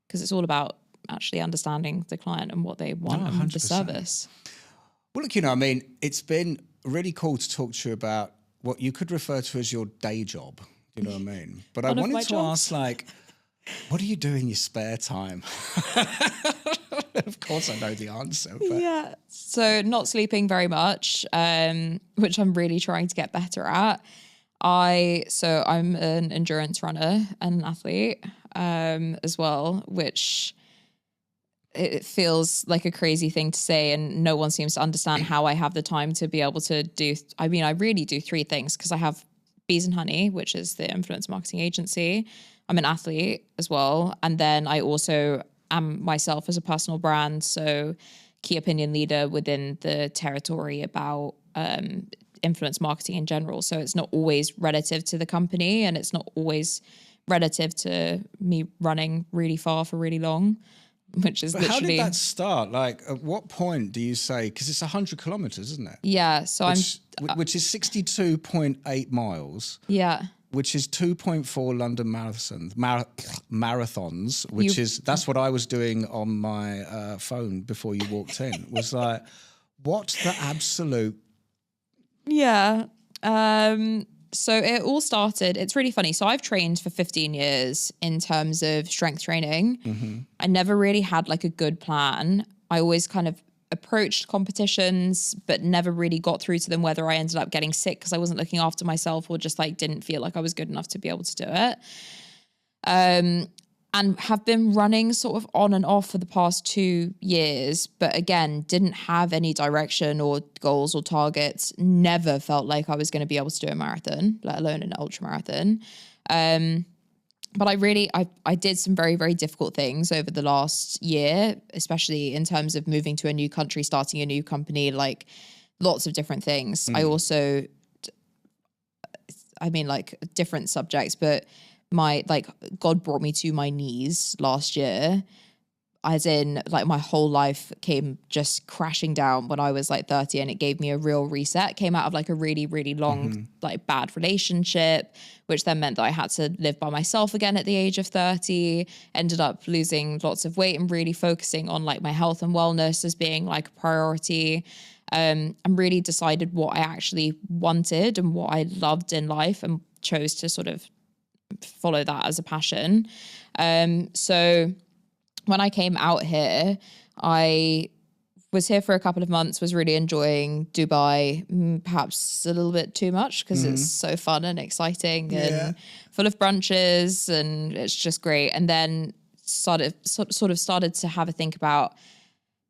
Because it's all about actually understanding the client and what they want and the service. Well, look, it's been really cool to talk to you about what you could refer to as your day job. You know what I mean? But I wanted to ask, like, what do you do in your spare time? Of course I know the answer. But. Yeah. So not sleeping very much, which I'm really trying to get better at. I'm an endurance runner and an athlete as well, which it feels like a crazy thing to say, and no one seems to understand how I have the time to be able to do. I really do three things, because I have Bees and Honey, which is the influence marketing agency. I'm an athlete as well. And then I also am myself as a personal brand. So key opinion leader within the territory about influence marketing in general. So it's not always relative to the company, and it's not always relative to me running really far for really long, which is literally... How did that start? Like, at what point do you say, because it's 100 kilometers, isn't it? Yeah. So which is 62.8 miles. Yeah. Which is 2.4 London marathons, that's what I was doing on my phone before you walked in. Was like, what's the absolute... Yeah. So it all started, it's really funny. So I've trained for 15 years in terms of strength training. Mm-hmm. I never really had like a good plan. I always kind of approached competitions, but never really got through to them, whether I ended up getting sick because I wasn't looking after myself or just like didn't feel like I was good enough to be able to do it. And have been running sort of on and off for the past 2 years, but again, didn't have any direction or goals or targets. Never felt like I was going to be able to do a marathon, let alone an ultra marathon. But I did some very, very difficult things over the last year, especially in terms of moving to a new country, starting a new company. Like, lots of different things. I also, like different subjects, but God brought me to my knees last year, as in like my whole life came just crashing down when I was like 30, and it gave me a real reset. Came out of like a really, really long, like bad relationship, which then meant that I had to live by myself again at the age of 30, ended up losing lots of weight and really focusing on like my health and wellness as being like a priority. And really decided what I actually wanted and what I loved in life, and chose to sort of follow that as a passion. So when I came out here, I was here for a couple of months, was really enjoying Dubai, perhaps a little bit too much because it's so fun and exciting and full of brunches, and it's just great. And then started to have a think about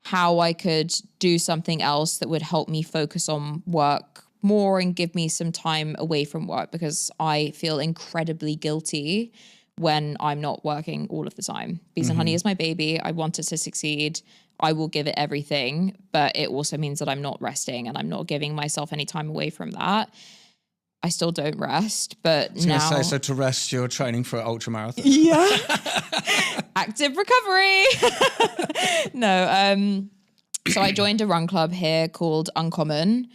how I could do something else that would help me focus on work more and give me some time away from work, because I feel incredibly guilty when I'm not working all of the time. Bees and Honey is my baby. I want it to succeed. I will give it everything, but it also means that I'm not resting and I'm not giving myself any time away from that. I still don't rest, but now... So to rest, you're training for an ultra marathon? Yeah. Active recovery. No. So I joined a run club here called Uncommon,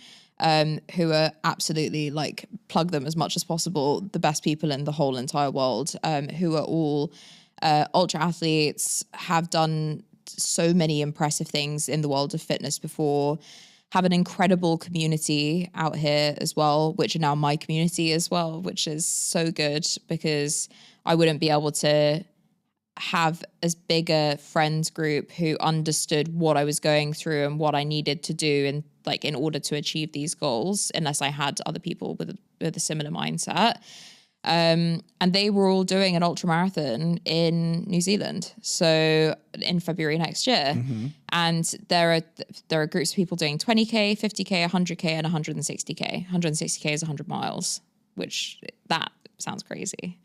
who are absolutely, like, plug them as much as possible, the best people in the whole entire world, who are all ultra athletes, have done so many impressive things in the world of fitness before, have an incredible community out here as well, which are now my community as well, which is so good, because I wouldn't be able to have as big a friends group who understood what I was going through and what I needed to do and like in order to achieve these goals, unless I had other people with a similar mindset. And they were all doing an ultra marathon in New Zealand, so in February next year. And there are groups of people doing 20k, 50k, 100k, and 160k. 160k is 100 miles, which that sounds crazy.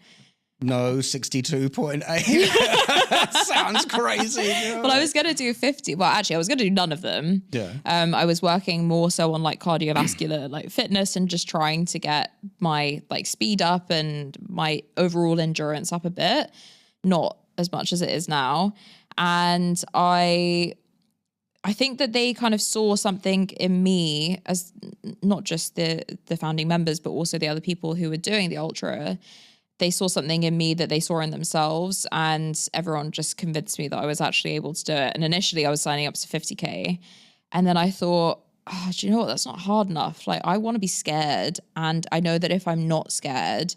No, 62.8. Sounds crazy. Yeah. Well, I was going to do 50. Well, actually, I was going to do none of them. Yeah. I was working more so on like cardiovascular, like fitness, and just trying to get my like speed up and my overall endurance up a bit, not as much as it is now. And I think that they kind of saw something in me, as not just the founding members, but also the other people who were doing the ultra. They saw something in me that they saw in themselves, and everyone just convinced me that I was actually able to do it. And initially I was signing up to 50k. And then I thought, oh, do you know what? That's not hard enough. Like, I want to be scared. And I know that if I'm not scared,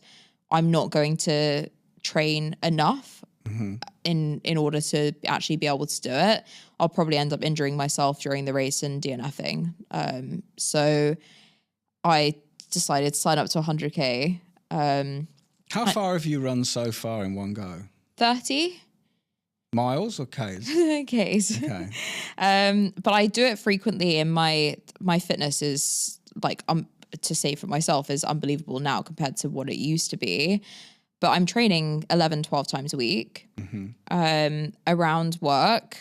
I'm not going to train enough in order to actually be able to do it. I'll probably end up injuring myself during the race and DNFing. So I decided to sign up to 100k. How far have you run so far in one go? 30 miles or Ks? Ks. Okay. But I do it frequently, and my fitness is like, to say for myself, is unbelievable now compared to what it used to be. But I'm training 11, 12 times a week around work.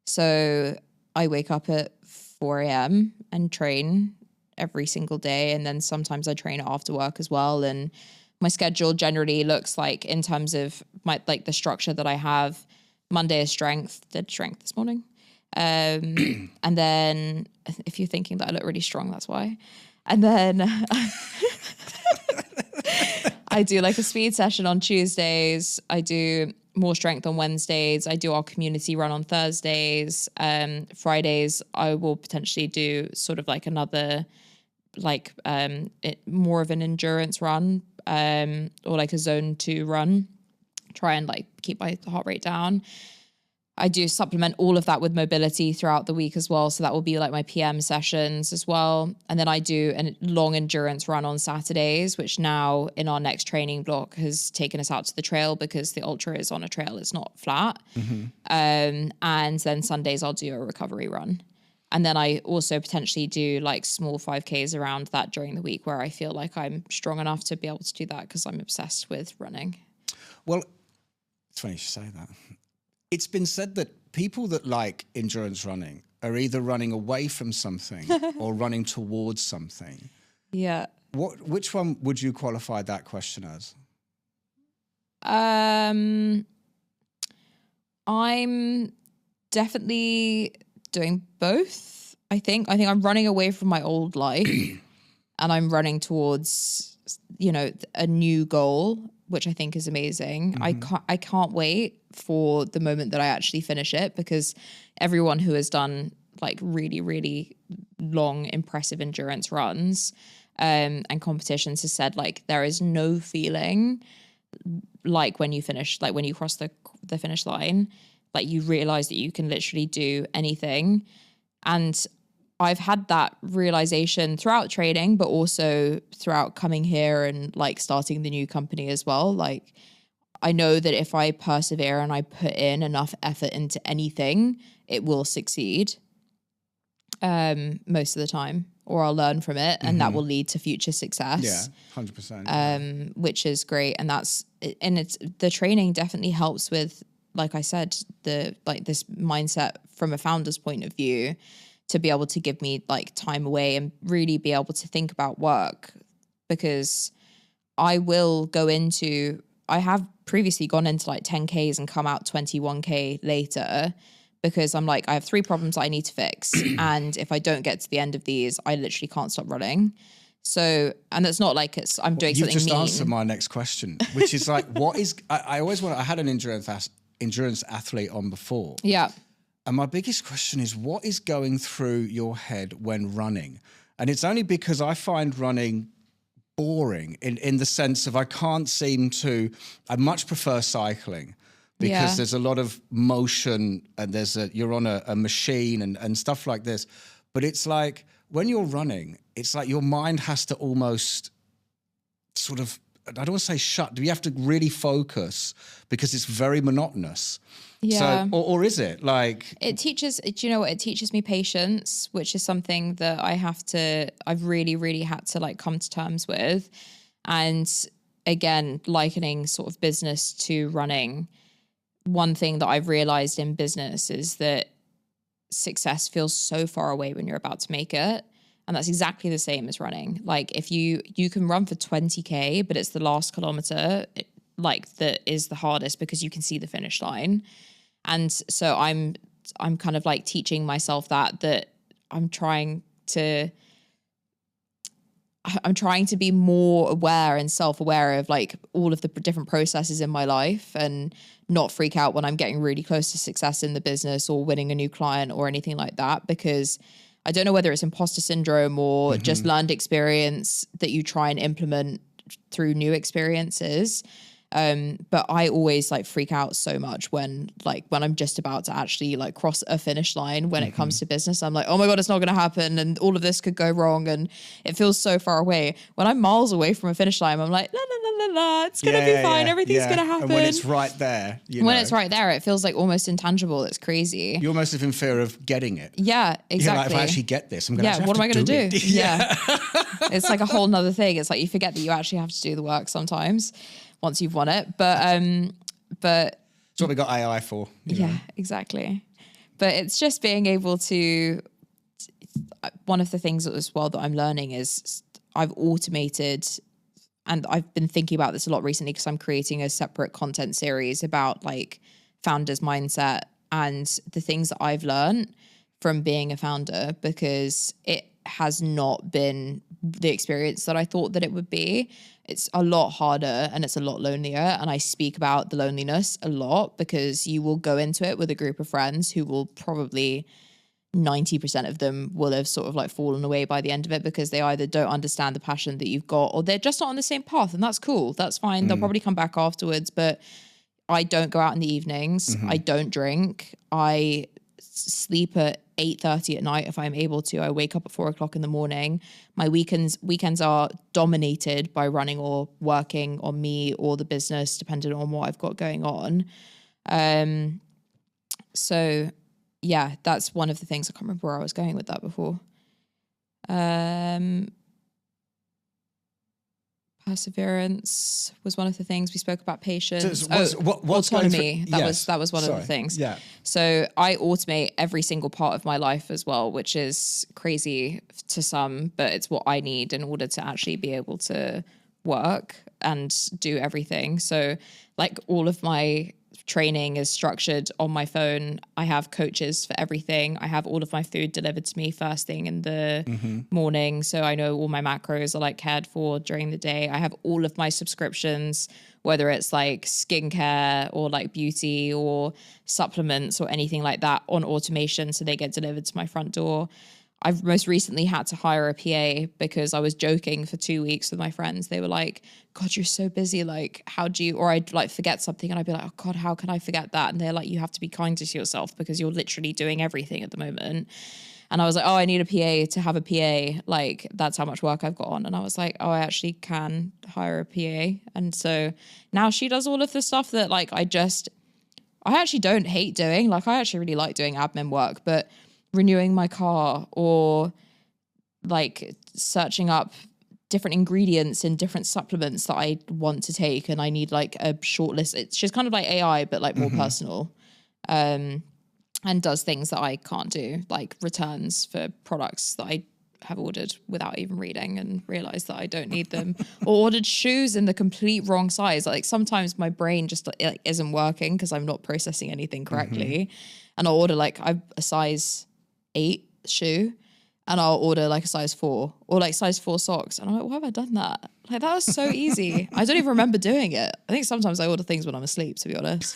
So I wake up at 4 a.m. and train every single day. And then sometimes I train after work as well. And my schedule generally looks like, in terms of my, like the structure that I have, Monday is strength, did strength this morning. And then if you're thinking that I look really strong, that's why. And then I do like a speed session on Tuesdays. I do more strength on Wednesdays. I do our community run on Thursdays. Fridays, I will potentially do sort of like another, like more of an endurance run, or like a zone 2 run, try and like keep my heart rate down. I do supplement all of that with mobility throughout the week as well. So that will be like my PM sessions as well. And then I do a long endurance run on Saturdays, which now in our next training block has taken us out to the trail, because the ultra is on a trail, it's not flat. And then Sundays I'll do a recovery run. And then I also potentially do like small 5Ks around that during the week, where I feel like I'm strong enough to be able to do that, because I'm obsessed with running. Well, it's funny you should say that. It's been said that people that like endurance running are either running away from something or running towards something. Yeah. Which one would you qualify that question as? I'm definitely doing both. I think I'm running away from my old life and I'm running towards, a new goal, which I think is amazing. I can't wait for the moment that I actually finish it, because everyone who has done like really, really long, impressive endurance runs and competitions has said like there is no feeling like when you finish, like when you cross the finish line, like you realize that you can literally do anything. And I've had that realization throughout training, but also throughout coming here and like starting the new company as well. Like I know that if I persevere and I put in enough effort into anything, it will succeed most of the time, or I'll learn from it, and that will lead to future success. Yeah, 100%. Which is great. And it's the training definitely helps with, like I said, this mindset from a founder's point of view, to be able to give me like time away and really be able to think about work, because I have previously gone into like 10Ks and come out 21K later, because I'm like, I have 3 problems I need to fix. And if I don't get to the end of these, I literally can't stop running. So, and it's not like I'm doing something mean. You just answered my next question, which is like, I had an endurance athlete on before. Yeah. And my biggest question is, what is going through your head when running? And it's only because I find running boring in the sense of I much prefer cycling, because there's a lot of motion and you're on a machine and stuff like this. But it's like when you're running, it's like your mind has to almost sort of, I don't want to say shut, you have to really focus because it's very monotonous. Yeah. So, or is it like... It teaches me patience, which is something that I've really, really had to like come to terms with. And again, likening sort of business to running, one thing that I've realized in business is that success feels so far away when you're about to make it. And that's exactly the same as running. Like if you can run for 20K, but it's the last kilometer, that is the hardest, because you can see the finish line. And so I'm kind of like teaching myself that I'm trying to be more aware and self-aware of like all of the different processes in my life, and not freak out when I'm getting really close to success in the business or winning a new client or anything like that, because I don't know whether it's imposter syndrome or just learned experience that you try and implement through new experiences. But I always like freak out so much when I'm just about to actually like cross a finish line when it comes to business. I'm like, oh my God, it's not going to happen. And all of this could go wrong. And it feels so far away. When I'm miles away from a finish line, I'm like, la, la, la, la, la, it's going to be fine. Everything's going to happen. And when it's right there, when it's right there, it feels like almost intangible. It's crazy. You're almost in fear of getting it. Yeah, exactly. Like, if I actually get this, I'm going to have what am I going to do? Yeah. It's like a whole nother thing. It's like you forget that you actually have to do the work sometimes once you've won it. But that's what we got AI for. Yeah, exactly. But it's just being able to, one of the things as well that I'm learning is I've automated, and I've been thinking about this a lot recently because I'm creating a separate content series about like founders mindset and the things that I've learned from being a founder, because it has not been the experience that I thought that it would be. It's a lot harder and it's a lot lonelier. And I speak about the loneliness a lot because you will go into it with a group of friends who will probably 90% of them will have sort of like fallen away by the end of it, because they either don't understand the passion that you've got or they're just not on the same path. And that's cool. That's fine. They'll probably come back afterwards. But I don't go out in the evenings. I don't drink. I sleep at 8:30 at night if I'm able to. I wake up at 4:00 in the morning. My weekends are dominated by running or working on me or the business, depending on what I've got going on. So yeah, that's one of the things. I can't remember where I was going with that before. Perseverance was one of the things we spoke about. Patience. What's autonomy. That was one of the things. Yeah. So I automate every single part of my life as well, which is crazy to some, but it's what I need in order to actually be able to work and do everything. So like all of my training is structured on my phone. I have coaches for everything. I have all of my food delivered to me first thing in the morning. So I know all my macros are like cared for during the day. I have all of my subscriptions, whether it's like skincare or like beauty or supplements or anything like that, on automation. So they get delivered to my front door. I've most recently had to hire a PA because I was joking for 2 weeks with my friends. They were like, God, you're so busy. Like, how do you, or I'd like forget something and I'd be like, oh God, how can I forget that? And they're like, you have to be kinder to yourself because you're literally doing everything at the moment. And I was like, oh, I need a PA to have a PA. Like, that's how much work I've got on. And I was like, oh, I actually can hire a PA. And so now she does all of the stuff that like, I actually don't hate doing. Like, I actually really like doing admin work, but renewing my car or like searching up different ingredients in different supplements that I want to take and I need like a short list. It's just kind of like AI, but like more personal, and does things that I can't do, like returns for products that I have ordered without even reading and realized that I don't need them, or ordered shoes in the complete wrong size. Like sometimes my brain just like isn't working because I'm not processing anything correctly. And I'll order like a size 8 shoe and I'll order like a size 4 or like size 4 socks. And I'm like, why have I done that? Like that was so easy. I don't even remember doing it. I think sometimes I order things when I'm asleep, to be honest.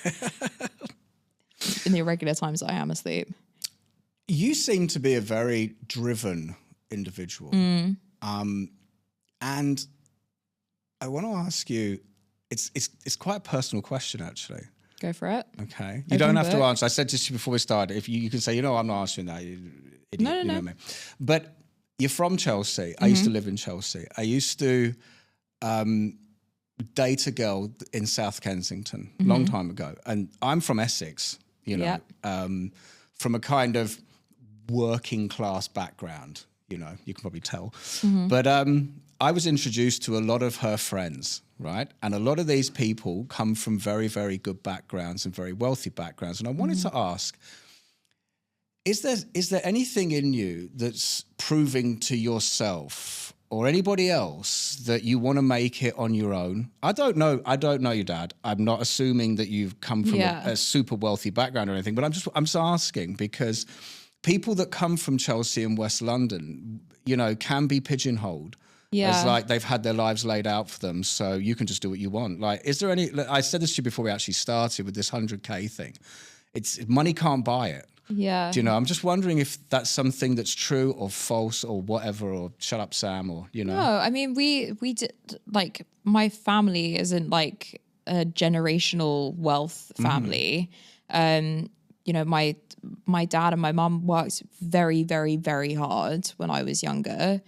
In the irregular times that I am asleep. You seem to be a very driven individual. And I want to ask you, it's quite a personal question actually. Go for it. Okay. You don't have to answer. I said this to you before we started. If you can say, I'm not answering that. You idiot, No. You know what I mean? But you're from Chelsea. I used to live in Chelsea. I used to date a girl in South Kensington a long time ago. And I'm from Essex, from a kind of working class background, you can probably tell. But I was introduced to a lot of her friends, right? And a lot of these people come from very, very good backgrounds and very wealthy backgrounds. And I wanted to ask, is there anything in you that's proving to yourself or anybody else that you want to make it on your own? I don't know your dad. I'm not assuming that you've come from a super wealthy background or anything, but I'm just asking because people that come from Chelsea and West London, can be pigeonholed. As like they've had their lives laid out for them, so you can just do what you want. Like, is there any? I said this to you before we actually started with this 100K thing. It's money can't buy it. Yeah. Do you know? I'm just wondering if that's something that's true or false or whatever, or shut up, Sam, or No, I mean we did, like my family isn't like a generational wealth family. My dad and my mum worked very, very, very hard when I was younger.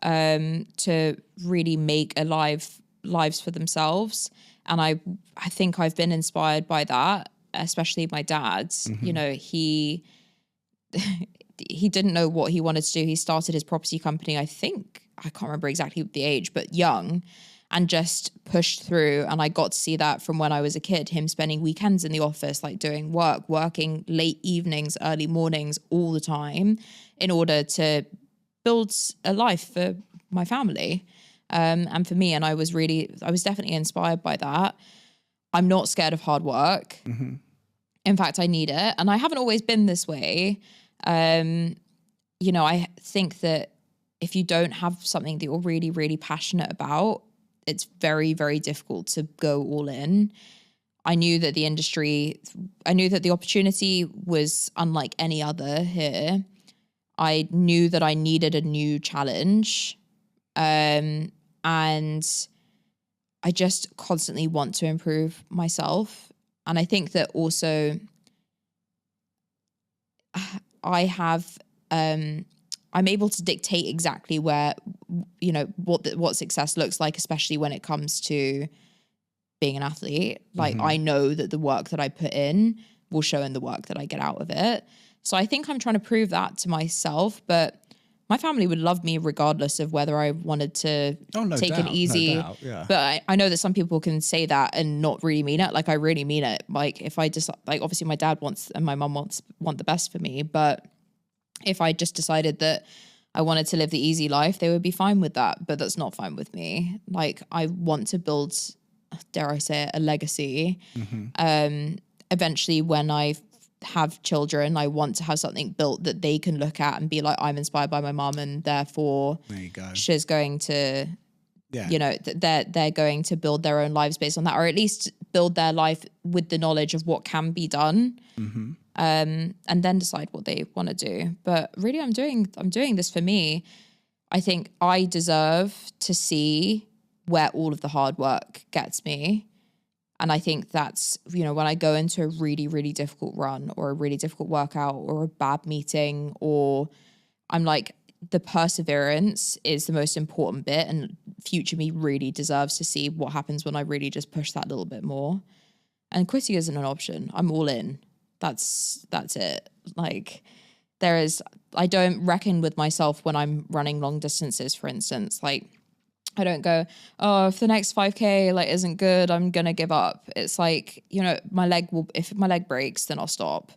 To really make lives for themselves. And I think I've been inspired by that, especially my dad. He didn't know what he wanted to do. He started his property company, I can't remember exactly the age, but young, and just pushed through. And I got to see that from when I was a kid, him spending weekends in the office, like doing working late evenings, early mornings, all the time in order to build a life for my family and for me. And I was definitely inspired by that. I'm not scared of hard work. In fact, I need it. And I haven't always been this way. I think that if you don't have something that you're really, really passionate about, it's very, very difficult to go all in. I knew that the opportunity was unlike any other here. I knew that I needed a new challenge. And I just constantly want to improve myself. And I think that also I'm able to dictate exactly where, what success looks like, especially when it comes to being an athlete. Like I know that the work that I put in will show in the work that I get out of it. So I think I'm trying to prove that to myself, but my family would love me regardless of whether I wanted to take it easy. No doubt, yeah. But I know that some people can say that and not really mean it. Like, I really mean it. Like, if I just, like, obviously my dad wants and my mum want the best for me. But if I just decided that I wanted to live the easy life, they would be fine with that. But that's not fine with me. Like, I want to build, dare I say it, a legacy. Eventually, when I have children, I want to have something built that they can look at and be like, I'm inspired by my mum, and therefore there you go. she's going to, you know, they're going to build their own lives based on that, or at least build their life with the knowledge of what can be done, and then decide what they want to do. But really, I'm doing this for me. I think I deserve to see where all of the hard work gets me. And I think that's, you know, when I go into a really, really difficult run or a really difficult workout or a bad meeting, or I'm like, the perseverance is the most important bit, and future me really deserves to see what happens when I really just push that little bit more. And quitting isn't an option. I'm all in. That's it. Like, I don't reckon with myself when I'm running long distances, for instance. Like, I don't go, oh, if the next 5K like isn't good, I'm going to give up. It's like, you know, if my leg breaks, then I'll stop.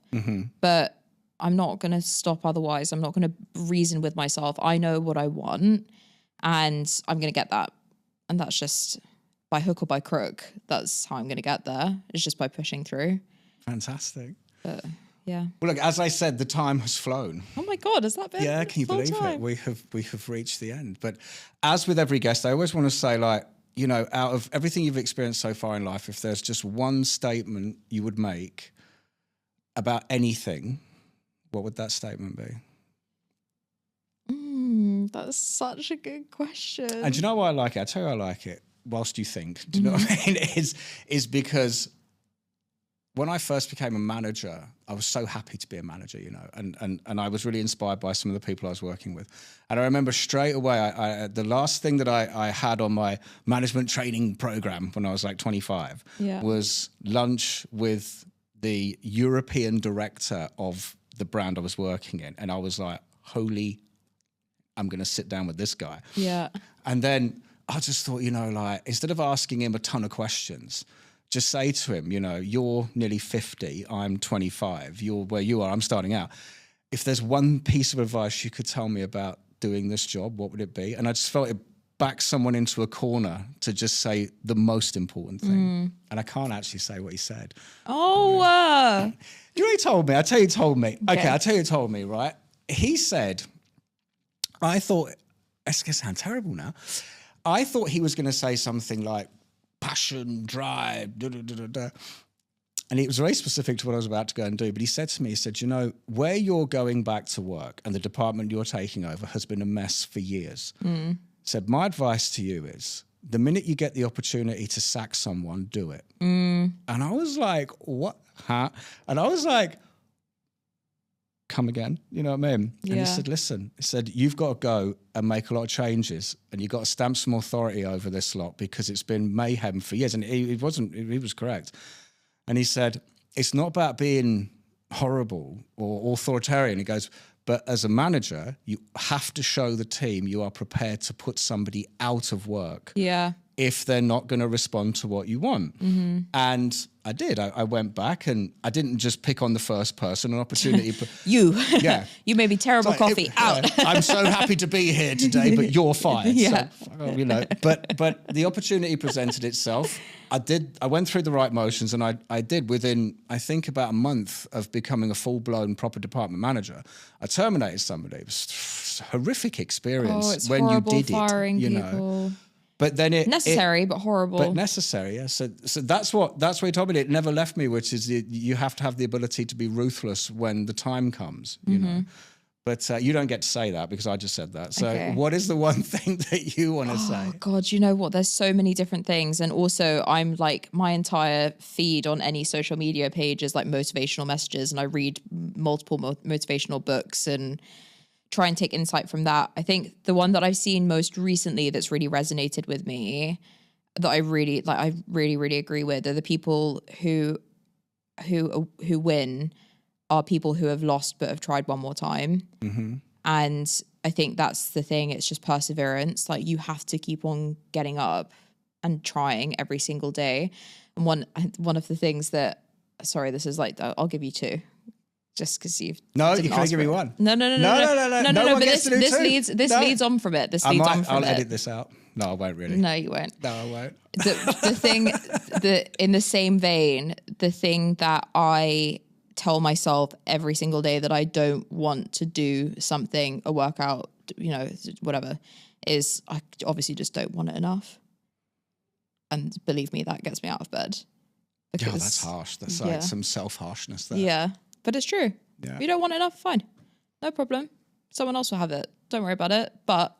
But I'm not going to stop otherwise. I'm not going to reason with myself. I know what I want, and I'm going to get that. And that's just by hook or by crook. That's how I'm going to get there. It's just by pushing through. Fantastic. But yeah. Well, look, as I said, the time has flown. Oh my God, has that been? Yeah, can you believe it? We have reached the end. But as with every guest, I always want to say, like, you know, out of everything you've experienced so far in life, if there's just one statement you would make about anything, what would that statement be? That's such a good question. And do you know why I like it? I'll tell you why I like it whilst you think. Do you know what I mean? Is because when I first became a manager, I was so happy to be a manager, you know, and I was really inspired by some of the people I was working with. And I remember straight away, I the last thing that I had on my management training program when I was like 25 was lunch with the European director of the brand I was working in. And I was like, holy, I'm going to sit down with this guy. Yeah. And then I just thought, you know, like, instead of asking him a ton of questions, just say to him, you know, you're nearly 50, I'm 25, you're where you are, I'm starting out. If there's one piece of advice you could tell me about doing this job, what would it be? And I just felt it backed someone into a corner to just say the most important thing. And I can't actually say what he said. Oh, you know what he told me? I'll tell you he told me. Okay, I'll tell you he told me, right? He said, I thought, it's going to sound terrible now. I thought he was going to say something like, passion, drive, da, da, da, da, da. And it was very specific to what I was about to go and do. But he said to me, he said, you know, where you're going back to work and the department you're taking over has been a mess for years. Said, my advice to you is, the minute you get the opportunity to sack someone, do it. And I was like, what? Huh? And I was like, come again, you know what I mean? And he said, listen, he said, you've got to go and make a lot of changes, and you've got to stamp some authority over this lot because it's been mayhem for years. And he was correct. And he said, it's not about being horrible or authoritarian. He goes, but as a manager, you have to show the team you are prepared to put somebody out of work. If they're not going to respond to what you want. And I did. I went back and I didn't just pick on the first person, an opportunity. You made me terrible coffee, out. I'm so happy to be here today, but you're fired. So, you know, but the opportunity presented itself. I went through the right motions, and I did within, I think, about a month of becoming a full-blown proper department manager. I terminated somebody. It was a horrific experience it's when you did firing it, you people. know. But then necessary, but horrible. But necessary, yeah. So that's what he told me. It never left me, which is you have to have the ability to be ruthless when the time comes, you know. But you don't get to say that because I just said that. So what is the one thing that you want to say? Oh God, you know what? There's so many different things. And also I'm like, my entire feed on any social media page is like motivational messages, and I read multiple motivational books and try and take insight from that. I think the one that I've seen most recently that's really resonated with me, that I really agree with, are the people who win are people who have lost but have tried one more time. And I think that's the thing. It's just perseverance. Like, you have to keep on getting up and trying every single day. And one of the things that, sorry, this is like, I'll give you two. Just because you've no, you can't give me one. No. But this leads on from it. I'll edit this out. No, I won't really. No, you won't. No, I won't. The thing, in the same vein, the thing that I tell myself every single day that I don't want to do something, a workout, whatever, is I obviously just don't want it enough. And believe me, that gets me out of bed. Yeah, that's harsh. That's like some self-harshness there. Yeah. But it's true. Yeah. If you don't want it enough, fine. No problem. Someone else will have it. Don't worry about it. But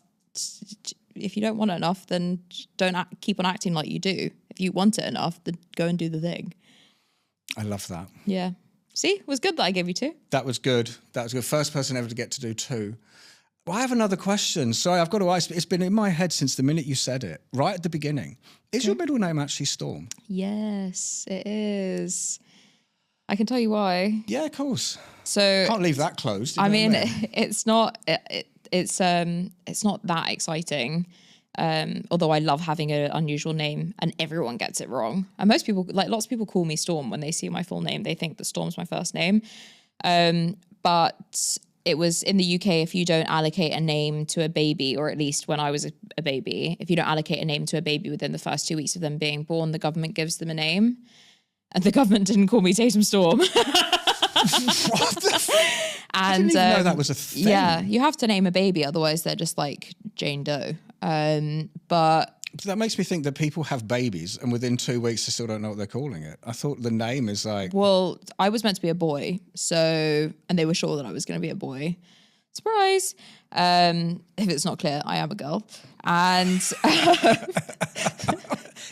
if you don't want it enough, then don't keep on acting like you do. If you want it enough, then go and do the thing. I love that. Yeah. See? It was good that I gave you two. That was good. First person ever to get to do two. Well, I have another question. Sorry, I've got to ask. It's been in my head since the minute you said it, right at the beginning. Is your middle name actually Storm? Yes, it is. I can tell you why. Yeah, of course. So can't leave that closed. I mean, it's not that exciting. Although I love having an unusual name, and everyone gets it wrong. And most people, like lots of people, call me Storm when they see my full name. They think that Storm's my first name. But it was in the UK, if you don't allocate a name to a baby, or at least when I was a baby, if you don't allocate a name to a baby within the first 2 weeks of them being born, the government gives them a name. And the government didn't call me Tatum Storm. What the I didn't even know that was a thing. Yeah, you have to name a baby, otherwise they're just like Jane Doe. But that makes me think that people have babies and within 2 weeks they still don't know what they're calling it. I thought the name is like... Well, I was meant to be a boy, and they were sure that I was going to be a boy. Surprise! If it's not clear, I am a girl. And...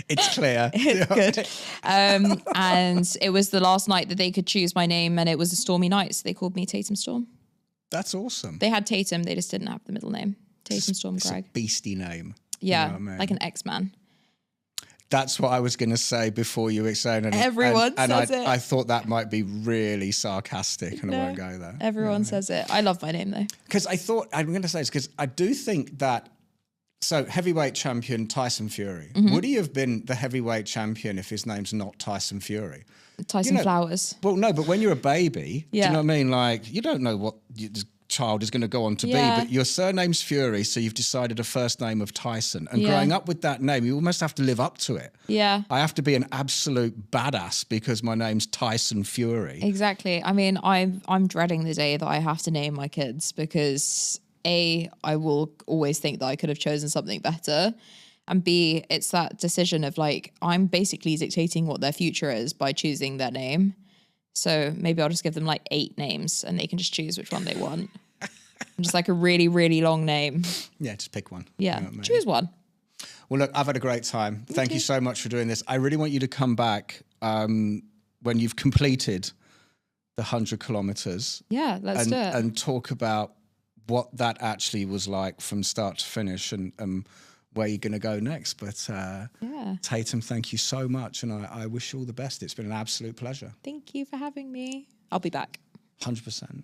It's clear. It's good. And it was the last night that they could choose my name, and it was a stormy night, so they called me Tatum Storm. That's awesome. They had Tatum, they just didn't have the middle name. Tatum Storm Greig. It's a beastie name. Yeah, you know what I mean? like an X-Man. That's what I was going to say before you were saying it. Everyone says it. I thought that might be really sarcastic, and I won't go there. Everyone says it. I love my name, though. Because I'm going to say this, because I do think that, so heavyweight champion Tyson Fury, would he have been the heavyweight champion if his name's not Tyson Fury? Tyson Flowers. Well, no, but when you're a baby, do you Yeah. know what I mean? Like, you don't know what your child is going to go on to be, but your surname's Fury, so you've decided a first name of Tyson. And growing up with that name, you almost have to live up to it. Yeah. I have to be an absolute badass because my name's Tyson Fury. Exactly. I mean, I'm dreading the day that I have to name my kids because A, I will always think that I could have chosen something better. And B, it's that decision of like, I'm basically dictating what their future is by choosing their name. So maybe I'll just give them like 8 names and they can just choose which one they want. Just like a really, really long name. Yeah, just pick one. Yeah, You know what I mean? choose one. Well, look, I've had a great time. Thank you so much for doing this. I really want you to come back when you've completed the 100 kilometers. Yeah, let's do it. And talk about what that actually was like from start to finish and where you're going to go next. But Tatum, thank you so much. And I wish you all the best. It's been an absolute pleasure. Thank you for having me. I'll be back. 100%.